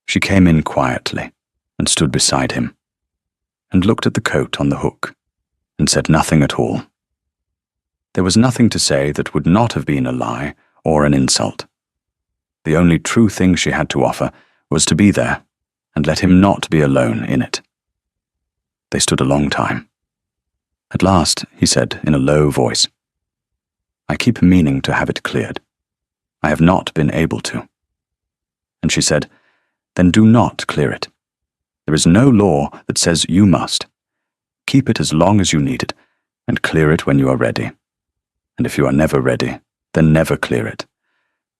She came in quietly and stood beside him, and looked at the coat on the hook, and said nothing at all. There was nothing to say that would not have been a lie or an insult. The only true thing she had to offer was to be there, and let him not be alone in it. They stood a long time. At last, he said in a low voice, "I keep meaning to have it cleared. I have not been able to." And she said, "Then do not clear it. There is no law that says you must. Keep it as long as you need it, and clear it when you are ready. And if you are never ready, then never clear it.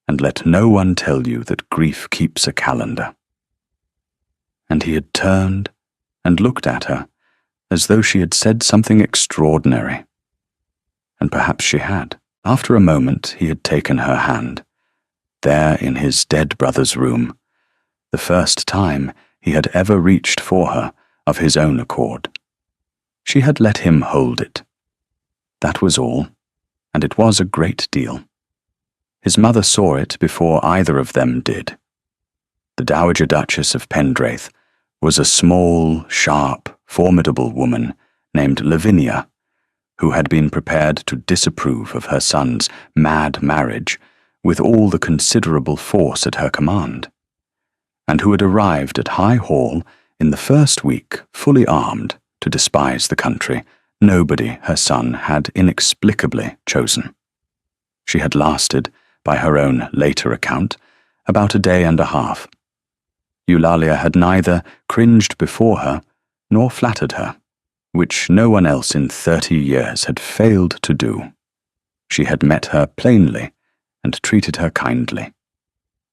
And let no one tell you that grief keeps a calendar." And he had turned and looked at her as though she had said something extraordinary. And perhaps she had. After a moment he had taken her hand, there in his dead brother's room, the first time he had ever reached for her of his own accord. She had let him hold it. That was all, and it was a great deal. His mother saw it before either of them did. The Dowager Duchess of Pendraith was a small, sharp, formidable woman named Lavinia, who had been prepared to disapprove of her son's mad marriage with all the considerable force at her command, and who had arrived at High Hall in the first week fully armed to despise the country nobody her son had inexplicably chosen. She had lasted, by her own later account, about a day and a half. Eulalia had neither cringed before her nor flattered her, which no one else in 30 years had failed to do. She had met her plainly and treated her kindly.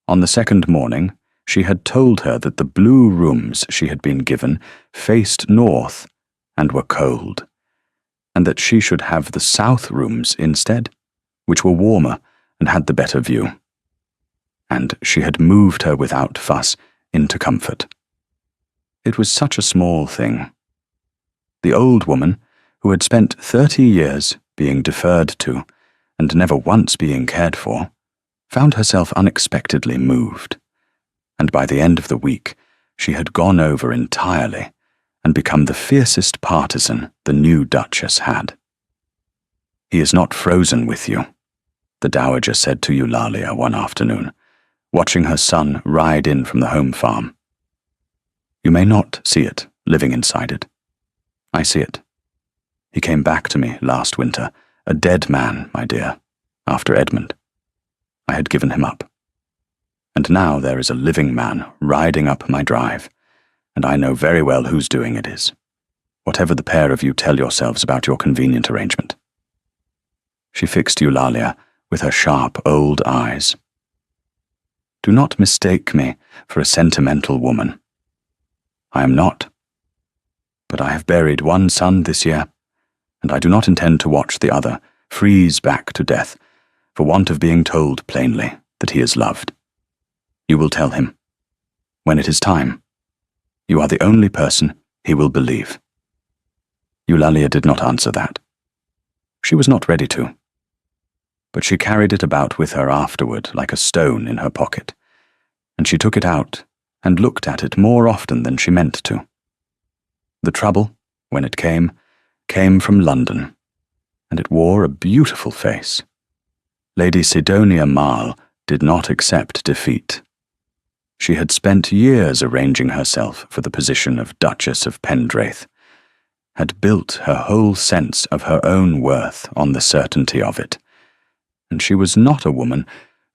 On the second morning, she had told her that the blue rooms she had been given faced north and were cold, and that she should have the south rooms instead, which were warmer and had the better view. And she had moved her without fuss into comfort. It was such a small thing. The old woman, who had spent 30 years being deferred to and never once being cared for, found herself unexpectedly moved, and by the end of the week she had gone over entirely and become the fiercest partisan the new Duchess had. "He is not frozen with you," the Dowager said to Eulalia one afternoon, watching her son ride in from the home farm. "You may not see it, living inside it. I see it. He came back to me last winter, a dead man, my dear, after Edmund. I had given him up. And now there is a living man riding up my drive, and I know very well whose doing it is, whatever the pair of you tell yourselves about your convenient arrangement." She fixed Eulalia with her sharp old eyes. "Do not mistake me for a sentimental woman. I am not. But I have buried one son this year, and I do not intend to watch the other freeze back to death for want of being told plainly that he is loved. You will tell him. When it is time, you are the only person he will believe." Eulalia did not answer that. She was not ready to. But she carried it about with her afterward like a stone in her pocket, and she took it out and looked at it more often than she meant to. The trouble, when it came from London, and it wore a beautiful face. Lady Sidonia Marl did not accept defeat. She had spent years arranging herself for the position of Duchess of Pendraith, had built her whole sense of her own worth on the certainty of it, and she was not a woman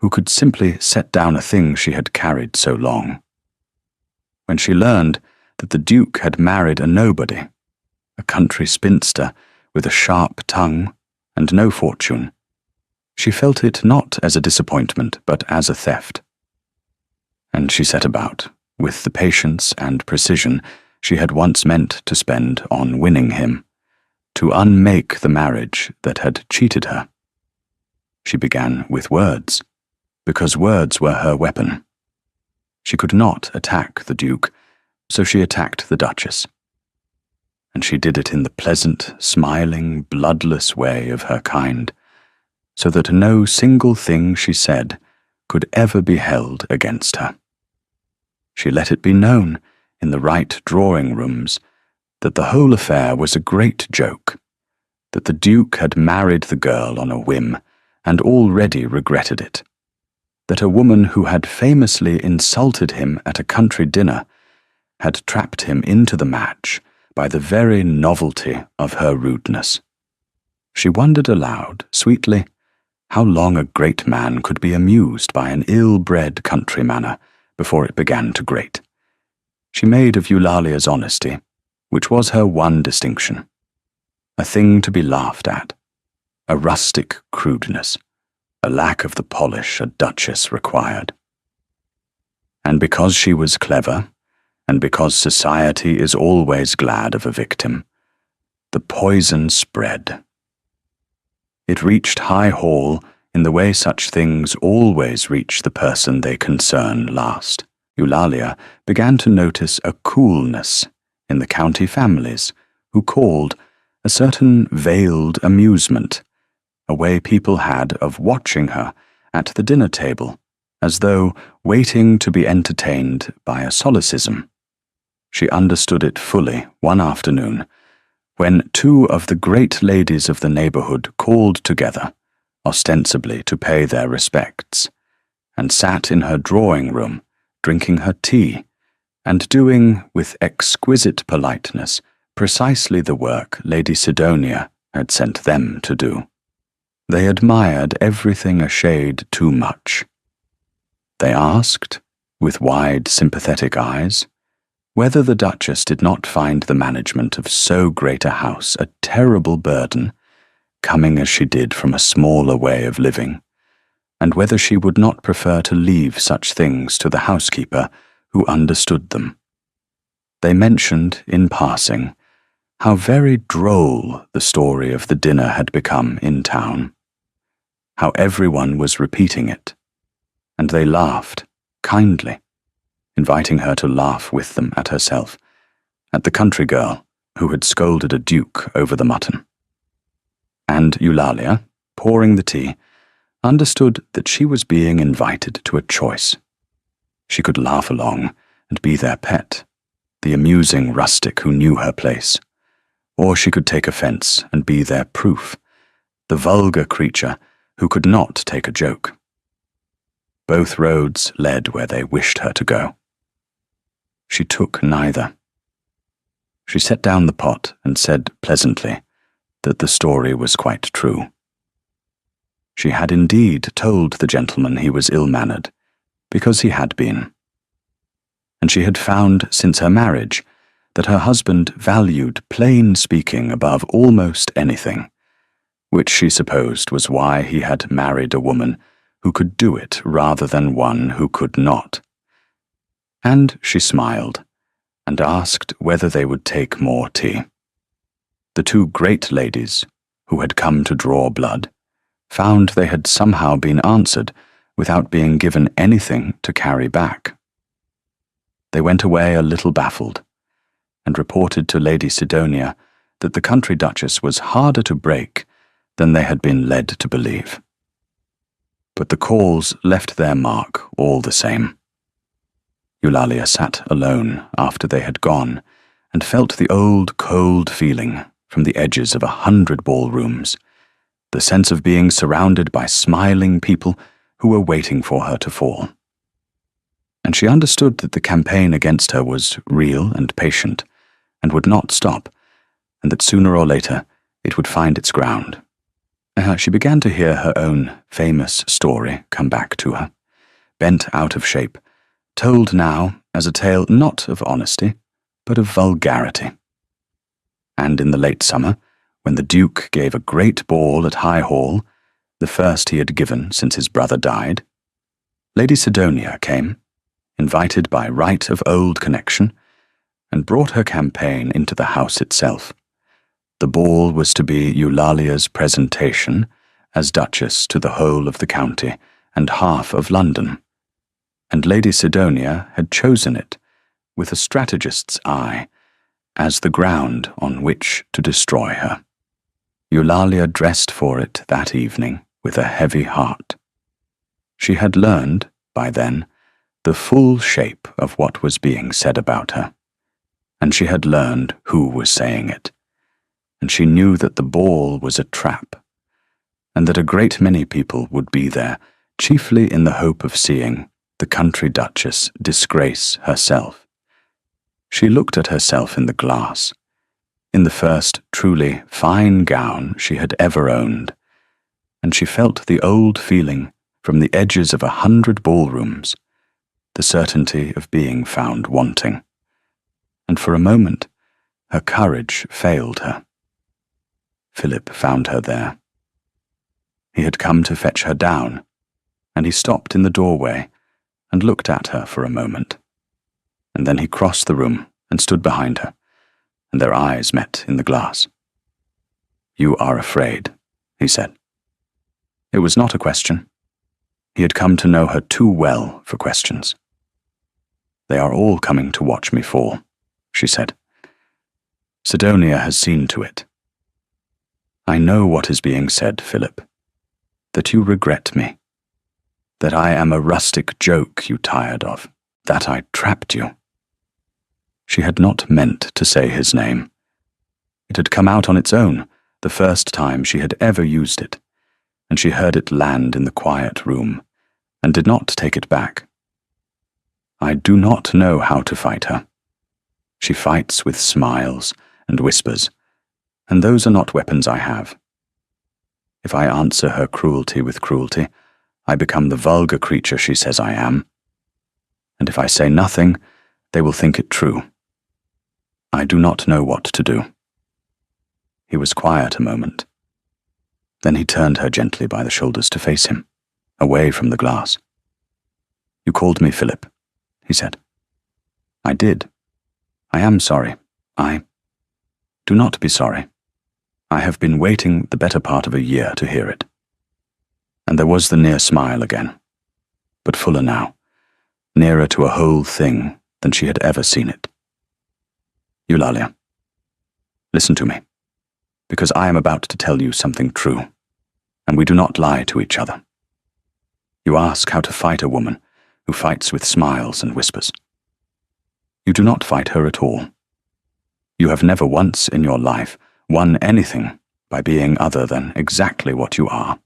who could simply set down a thing she had carried so long. When she learned that the Duke had married a nobody, a country spinster with a sharp tongue and no fortune, she felt it not as a disappointment but as a theft. And she set about, with the patience and precision she had once meant to spend on winning him, to unmake the marriage that had cheated her. She began with words, because words were her weapon. She could not attack the Duke, so she attacked the Duchess. And she did it in the pleasant, smiling, bloodless way of her kind, so that no single thing she said could ever be held against her. She let it be known, in the right drawing-rooms, that the whole affair was a great joke, that the Duke had married the girl on a whim and already regretted it, that a woman who had famously insulted him at a country dinner had trapped him into the match by the very novelty of her rudeness. She wondered aloud, sweetly, how long a great man could be amused by an ill-bred country manner before it began to grate. She made of Eulalia's honesty, which was her one distinction, a thing to be laughed at, a rustic crudeness, a lack of the polish a duchess required. And because she was clever, and because society is always glad of a victim, the poison spread. It reached High Hall in the way such things always reach the person they concern last. Eulalia began to notice a coolness in the county families who called a certain veiled amusement, a way people had of watching her at the dinner table, as though waiting to be entertained by a solecism. She understood it fully one afternoon, when two of the great ladies of the neighborhood called together, ostensibly to pay their respects, and sat in her drawing-room, drinking her tea, and doing, with exquisite politeness, precisely the work Lady Sidonia had sent them to do. They admired everything a shade too much. They asked, with wide, sympathetic eyes, whether the Duchess did not find the management of so great a house a terrible burden, coming as she did from a smaller way of living, and whether she would not prefer to leave such things to the housekeeper who understood them. They mentioned, in passing, how very droll the story of the dinner had become in town, how everyone was repeating it, and they laughed, kindly, inviting her to laugh with them at herself, at the country girl who had scolded a duke over the mutton. And Eulalia, pouring the tea, understood that she was being invited to a choice. She could laugh along and be their pet, the amusing rustic who knew her place, or she could take offence and be their proof, the vulgar creature who could not take a joke. Both roads led where they wished her to go. She took neither. She set down the pot and said pleasantly that the story was quite true. She had indeed told the gentleman he was ill-mannered, because he had been. And she had found since her marriage that her husband valued plain speaking above almost anything, which she supposed was why he had married a woman who could do it rather than one who could not. And she smiled, and asked whether they would take more tea. The two great ladies, who had come to draw blood, found they had somehow been answered without being given anything to carry back. They went away a little baffled, and reported to Lady Sidonia that the country duchess was harder to break than they had been led to believe. But the calls left their mark all the same. Eulalia sat alone after they had gone, and felt the old cold feeling from the edges of 100 ballrooms, the sense of being surrounded by smiling people who were waiting for her to fall. And she understood that the campaign against her was real and patient, and would not stop, and that sooner or later it would find its ground. She began to hear her own famous story come back to her, bent out of shape, told now as a tale not of honesty, but of vulgarity. And in the late summer, when the Duke gave a great ball at High Hall, the first he had given since his brother died, Lady Sidonia came, invited by right of old connection, and brought her campaign into the house itself. The ball was to be Eulalia's presentation as Duchess to the whole of the county and half of London, and Lady Sidonia had chosen it, with a strategist's eye, as the ground on which to destroy her. Eulalia dressed for it that evening with a heavy heart. She had learned, by then, the full shape of what was being said about her, and she had learned who was saying it, and she knew that the ball was a trap, and that a great many people would be there, chiefly in the hope of seeing the country duchess disgrace herself. She looked at herself in the glass, in the first truly fine gown she had ever owned, and she felt the old feeling from the edges of 100 ballrooms, the certainty of being found wanting. And for a moment, her courage failed her. Philip found her there. He had come to fetch her down, and he stopped in the doorway and looked at her for a moment. And then he crossed the room and stood behind her, and their eyes met in the glass. "You are afraid," he said. It was not a question. He had come to know her too well for questions. "They are all coming to watch me fall," she said. "Sidonia has seen to it. I know what is being said, Philip, that you regret me, that I am a rustic joke you tired of, that I trapped you." She had not meant to say his name. It had come out on its own, the first time she had ever used it, and she heard it land in the quiet room, and did not take it back. I do not know how to fight her. She fights with smiles and whispers, and those are not weapons I have. If I answer her cruelty with cruelty, I become the vulgar creature she says I am. And if I say nothing, they will think it true. I do not know what to do. He was quiet a moment. Then he turned her gently by the shoulders to face him, away from the glass. "You called me Philip," he said. "I did. I am sorry. Do not be sorry. I have been waiting the better part of a year to hear it." And there was the near smile again, but fuller now, nearer to a whole thing than she had ever seen it. "Eulalia, listen to me, because I am about to tell you something true, and we do not lie to each other. You ask how to fight a woman who fights with smiles and whispers. You do not fight her at all. You have never once in your life won anything by being other than exactly what you are,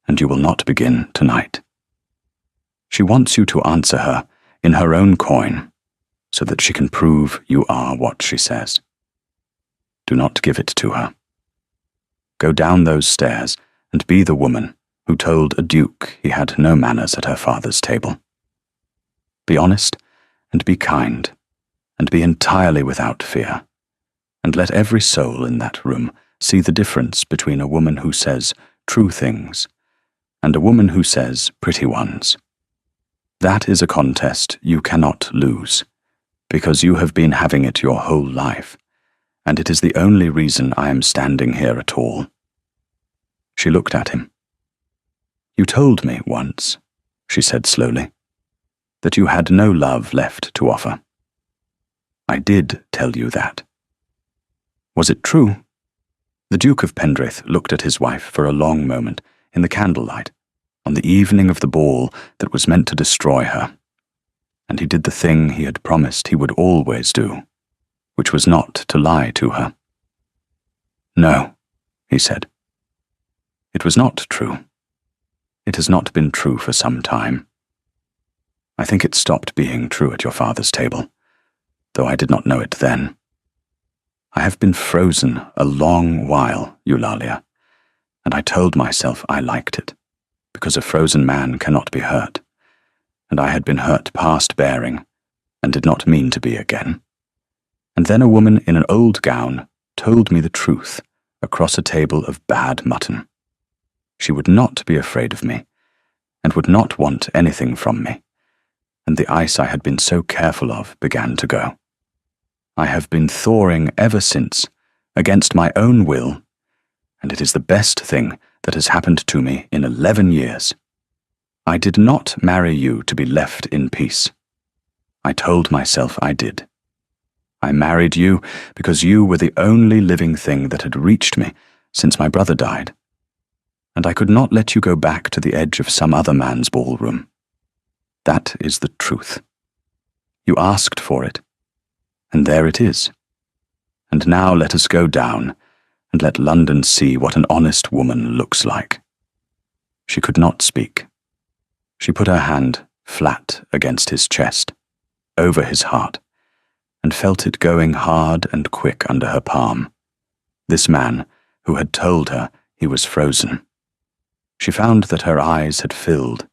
and you will not begin tonight. She wants you to answer her in her own coin, so that she can prove you are what she says. Do not give it to her. Go down those stairs and be the woman who told a duke he had no manners at her father's table. Be honest and be kind, and be entirely without fear, and let every soul in that room see the difference between a woman who says true things and a woman who says pretty ones. That is a contest you cannot lose, because you have been having it your whole life, and it is the only reason I am standing here at all." She looked at him. "You told me once," she said slowly, "that you had no love left to offer. I did tell you that. Was it true?" The Duke of Pendraith looked at his wife for a long moment in the candlelight on the evening of the ball that was meant to destroy her, and he did the thing he had promised he would always do, which was not to lie to her. "No," he said. "It was not true. It has not been true for some time. I think it stopped being true at your father's table, though I did not know it then. I have been frozen a long while, Eulalia, and I told myself I liked it, because a frozen man cannot be hurt, and I had been hurt past bearing, and did not mean to be again. And then a woman in an old gown told me the truth across a table of bad mutton. She would not be afraid of me, and would not want anything from me, and the ice I had been so careful of began to go. I have been thawing ever since, against my own will, and it is the best thing that has happened to me in 11 years. I did not marry you to be left in peace. I told myself I did. I married you because you were the only living thing that had reached me since my brother died, and I could not let you go back to the edge of some other man's ballroom. That is the truth. You asked for it, and there it is. And now let us go down, and let London see what an honest woman looks like. She could not speak. She put her hand flat against his chest, over his heart, and felt it going hard and quick under her palm. This man who had told her he was frozen. She found that her eyes had filled,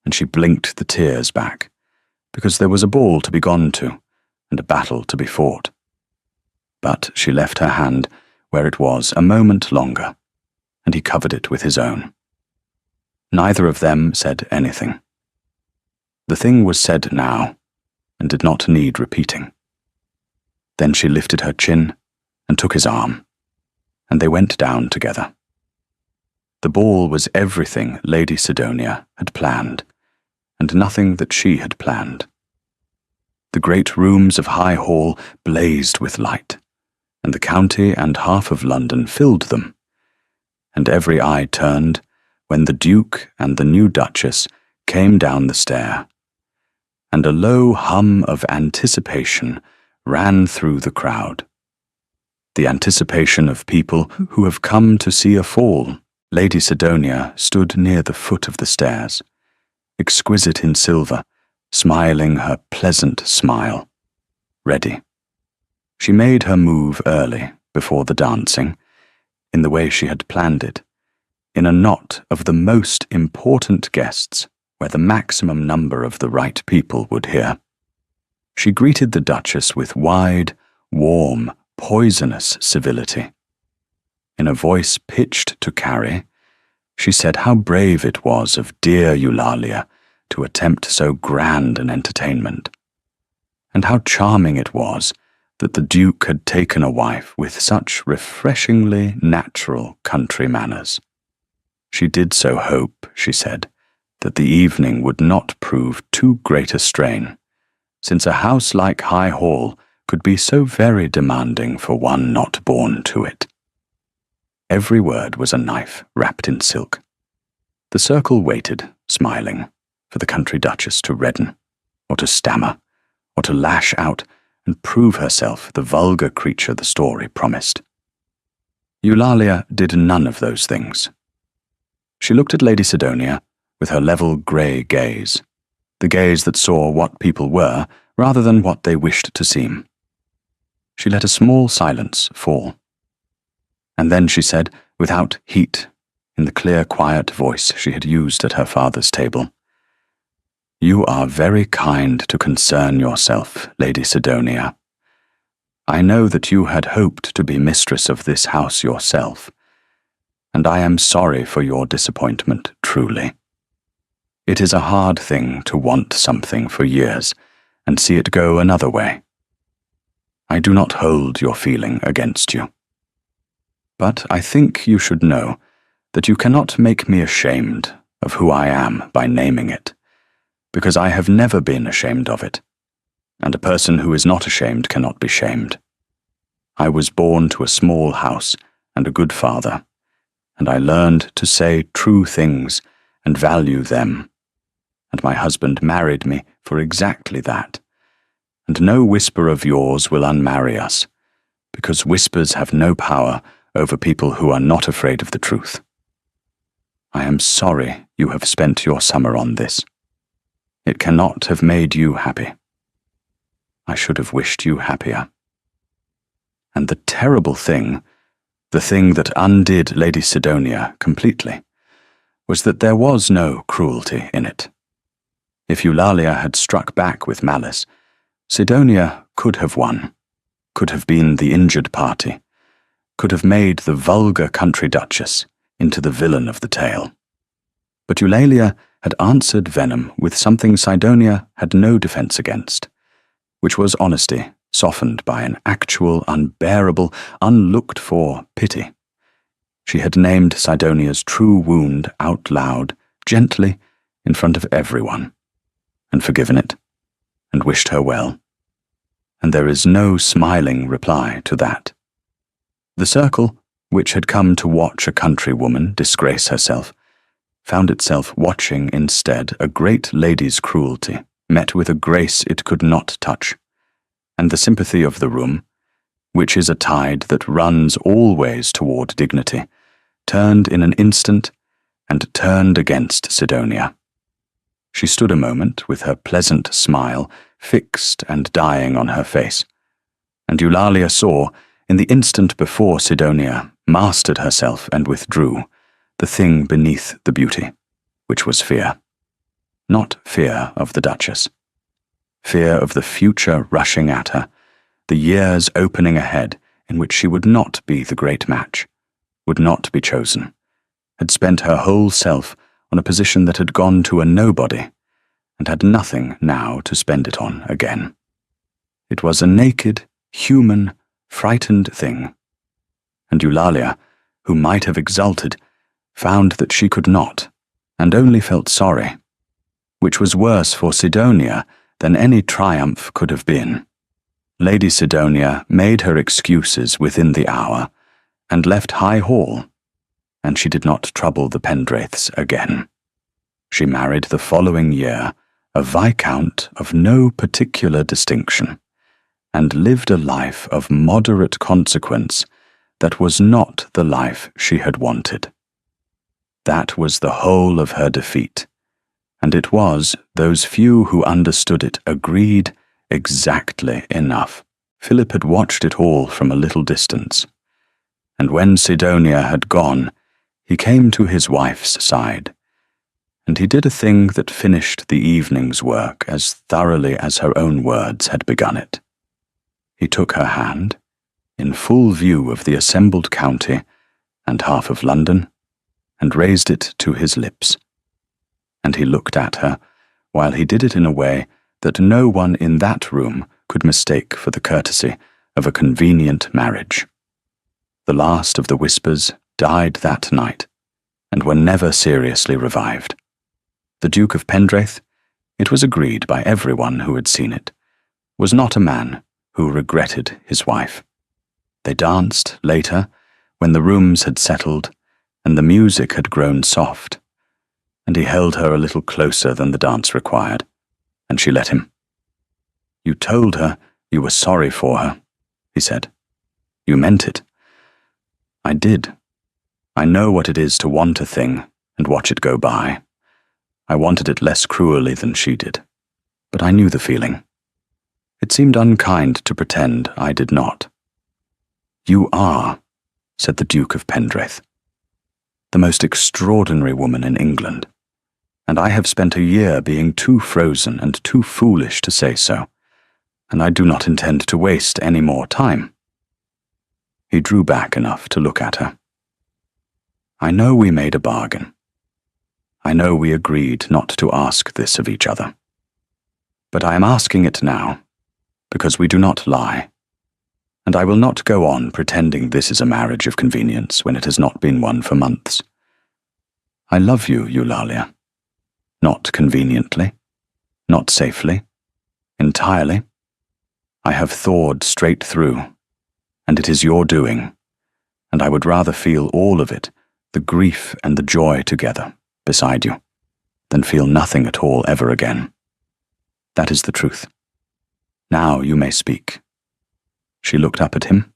and she blinked the tears back, because there was a ball to be gone to, and a battle to be fought. But she left her hand where it was a moment longer, and he covered it with his own. Neither of them said anything. The thing was said now, and did not need repeating. Then she lifted her chin and took his arm, and they went down together. The ball was everything Lady Sidonia had planned, and nothing that she had planned. The great rooms of High Hall blazed with light, and the county and half of London filled them, and every eye turned when the Duke and the new Duchess came down the stair, and a low hum of anticipation ran through the crowd. The anticipation of people who have come to see a fall. Lady Sidonia stood near the foot of the stairs, exquisite in silver, smiling her pleasant smile, ready. She made her move early, before the dancing, in the way she had planned it, in a knot of the most important guests, where the maximum number of the right people would hear. She greeted the Duchess with wide, warm, poisonous civility. In a voice pitched to carry, she said how brave it was of dear Eulalia to attempt so grand an entertainment, and how charming it was that the Duke had taken a wife with such refreshingly natural country manners. She did so hope, she said, that the evening would not prove too great a strain, since a house like High Hall could be so very demanding for one not born to it. Every word was a knife wrapped in silk. The circle waited, smiling, for the country duchess to redden, or to stammer, or to lash out and prove herself the vulgar creature the story promised. Eulalia did none of those things. She looked at Lady Sidonia with her level grey gaze, the gaze that saw what people were rather than what they wished to seem. She let a small silence fall. And then she said, without heat, in the clear, quiet voice she had used at her father's table, "You are very kind to concern yourself, Lady Sidonia. I know that you had hoped to be mistress of this house yourself, and I am sorry for your disappointment, truly. It is a hard thing to want something for years and see it go another way. I do not hold your feeling against you. But I think you should know that you cannot make me ashamed of who I am by naming it, because I have never been ashamed of it, and a person who is not ashamed cannot be shamed. I was born to a small house and a good father, and I learned to say true things and value them, and my husband married me for exactly that, and no whisper of yours will unmarry us, because whispers have no power over people who are not afraid of the truth. I am sorry you have spent your summer on this. It cannot have made you happy. I should have wished you happier. And the terrible thing The thing that undid Lady Sidonia completely was that there was no cruelty in it. If Eulalia had struck back with malice, Sidonia could have won, could have been the injured party, could have made the vulgar country duchess into the villain of the tale. But Eulalia had answered venom with something Sidonia had no defense against, which was honesty softened by an actual, unbearable, unlooked-for pity. She had named Sidonia's true wound out loud, gently, in front of everyone, and forgiven it, and wished her well. And there is no smiling reply to that. The circle, which had come to watch a country woman disgrace herself, found itself watching instead a great lady's cruelty met with a grace it could not touch, and the sympathy of the room, which is a tide that runs always toward dignity, turned in an instant and turned against Sidonia. She stood a moment with her pleasant smile fixed and dying on her face, and Eulalia saw, in the instant before Sidonia mastered herself and withdrew, the thing beneath the beauty, which was fear. Not fear of the Duchess. Fear of the future rushing at her, the years opening ahead in which she would not be the great match, would not be chosen, had spent her whole self on a position that had gone to a nobody, and had nothing now to spend it on again. It was a naked, human, frightened thing, and Eulalia, who might have exulted, found that she could not, and only felt sorry, which was worse for Sidonia than any triumph could have been. Lady Sidonia made her excuses within the hour, and left High Hall, and she did not trouble the Pendraiths again. She married the following year a viscount of no particular distinction, and lived a life of moderate consequence that was not the life she had wanted. That was the whole of her defeat, and it was, those few who understood it agreed, exactly enough. Philip had watched it all from a little distance, and when Sidonia had gone, he came to his wife's side, and he did a thing that finished the evening's work as thoroughly as her own words had begun it. He took her hand, in full view of the assembled county and half of London, and raised it to his lips. And he looked at her, while he did it in a way that no one in that room could mistake for the courtesy of a convenient marriage. The last of the whispers died that night, and were never seriously revived. The Duke of Pendraith, it was agreed by everyone who had seen it, was not a man who regretted his wife. They danced later, when the rooms had settled, and the music had grown soft, and he held her a little closer than the dance required, and she let him. "You told her you were sorry for her," he said. "You meant it." "I did. I know what it is to want a thing and watch it go by. I wanted it less cruelly than she did, but I knew the feeling. It seemed unkind to pretend I did not." "You are," said the Duke of Pendraith, "the most extraordinary woman in England, and I have spent a year being too frozen and too foolish to say so, and I do not intend to waste any more time." He drew back enough to look at her. "I know we made a bargain. I know we agreed not to ask this of each other. But I am asking it now, because we do not lie, and I will not go on pretending this is a marriage of convenience when it has not been one for months. I love you, Eulalia. Not conveniently, not safely, entirely. I have thawed straight through, and it is your doing, and I would rather feel all of it, the grief and the joy together, beside you, than feel nothing at all ever again. That is the truth. Now you may speak." She looked up at him,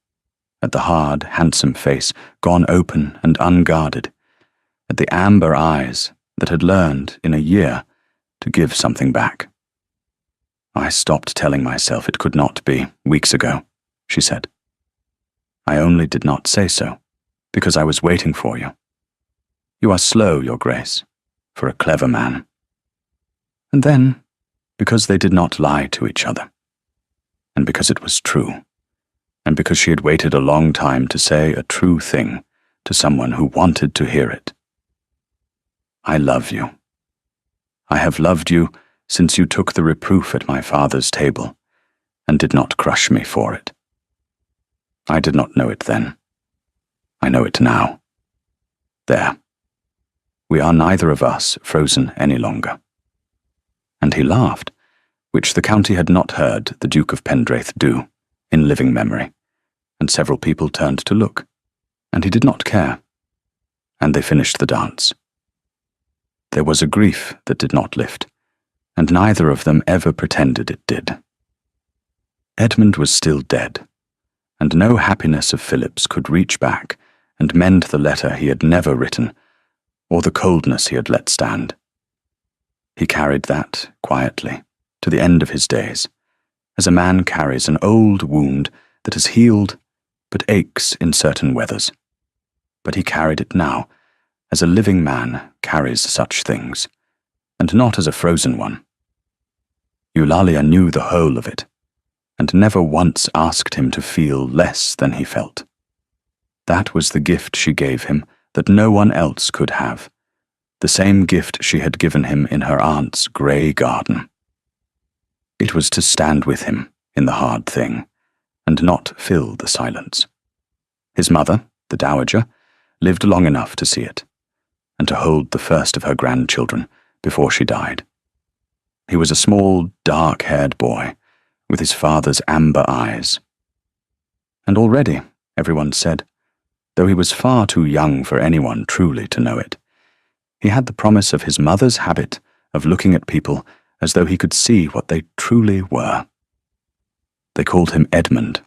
at the hard, handsome face gone open and unguarded, at the amber eyes that had learned, in a year, to give something back. "I stopped telling myself it could not be, weeks ago," she said. "I only did not say so. because I was waiting for you. You are slow, Your Grace, for a clever man. And then, because they did not lie to each other, and because it was true, and because she had waited a long time to say a true thing to someone who wanted to hear it. I love you. I have loved you since you took the reproof at my father's table, and did not crush me for it. I did not know it then. I know it now. There. We are neither of us frozen any longer. And he laughed, which the county had not heard the Duke of Pendraith do, in living memory, and several people turned to look, and he did not care, and they finished the dance. There was a grief that did not lift, and neither of them ever pretended it did. Edmund was still dead, and no happiness of Philip's could reach back and mend the letter he had never written, or the coldness he had let stand. He carried that, quietly, to the end of his days, as a man carries an old wound that has healed but aches in certain weathers. But he carried it now, as a living man carries such things, and not as a frozen one. Eulalia knew the whole of it, and never once asked him to feel less than he felt. That was the gift she gave him that no one else could have, the same gift she had given him in her aunt's grey garden. It was to stand with him in the hard thing, and not fill the silence. His mother, the dowager, lived long enough to see it, and to hold the first of her grandchildren before she died. He was a small, dark-haired boy, with his father's amber eyes. And already, everyone said, though he was far too young for anyone truly to know it, he had the promise of his mother's habit of looking at people as though he could see what they truly were. They called him Edmund.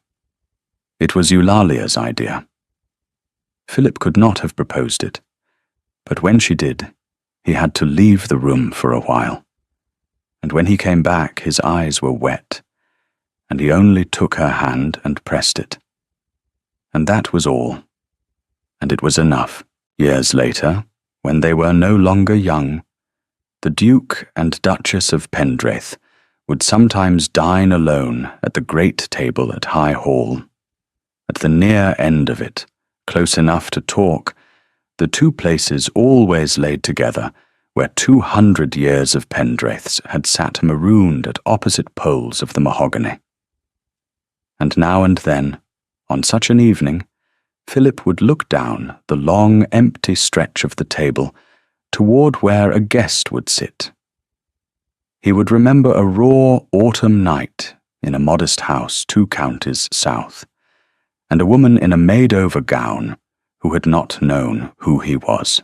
It was Eulalia's idea. Philip could not have proposed it, but when she did, he had to leave the room for a while, and when he came back his eyes were wet, and he only took her hand and pressed it. And that was all, and it was enough. Years later, when they were no longer young, the Duke and Duchess of Pendraith would sometimes dine alone at the great table at High Hall. At the near end of it, close enough to talk, the two places always laid together where 200 years of Pendraiths had sat marooned at opposite poles of the mahogany. And now and then, on such an evening, Philip would look down the long, empty stretch of the table toward where a guest would sit. He would remember a raw autumn night in a modest house 2 counties south, and a woman in a made-over gown who had not known who he was.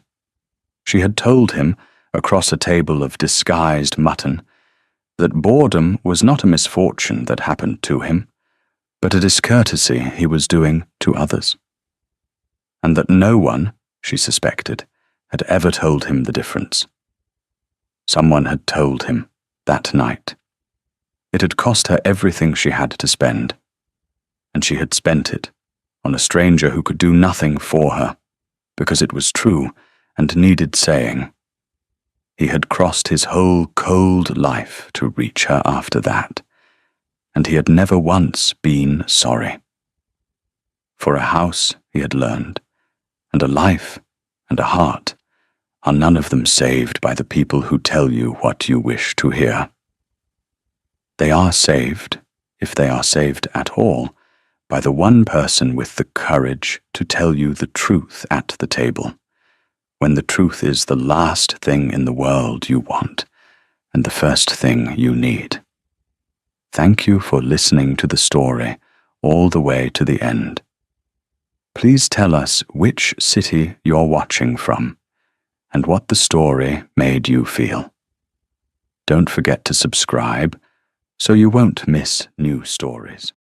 She had told him, across a table of disguised mutton, that boredom was not a misfortune that happened to him, but a discourtesy he was doing to others, and that no one, she suspected, had ever told him the difference. Someone had told him that night. It had cost her everything she had to spend, and she had spent it on a stranger who could do nothing for her, because it was true and needed saying. He had crossed his whole cold life to reach her after that, and he had never once been sorry. For a house, he had learned, and a life, and a heart, are none of them saved by the people who tell you what you wish to hear. They are saved, if they are saved at all, by the one person with the courage to tell you the truth at the table, when the truth is the last thing in the world you want, and the first thing you need. Thank you for listening to the story all the way to the end. Please tell us which city you're watching from, and what the story made you feel. Don't forget to subscribe so you won't miss new stories.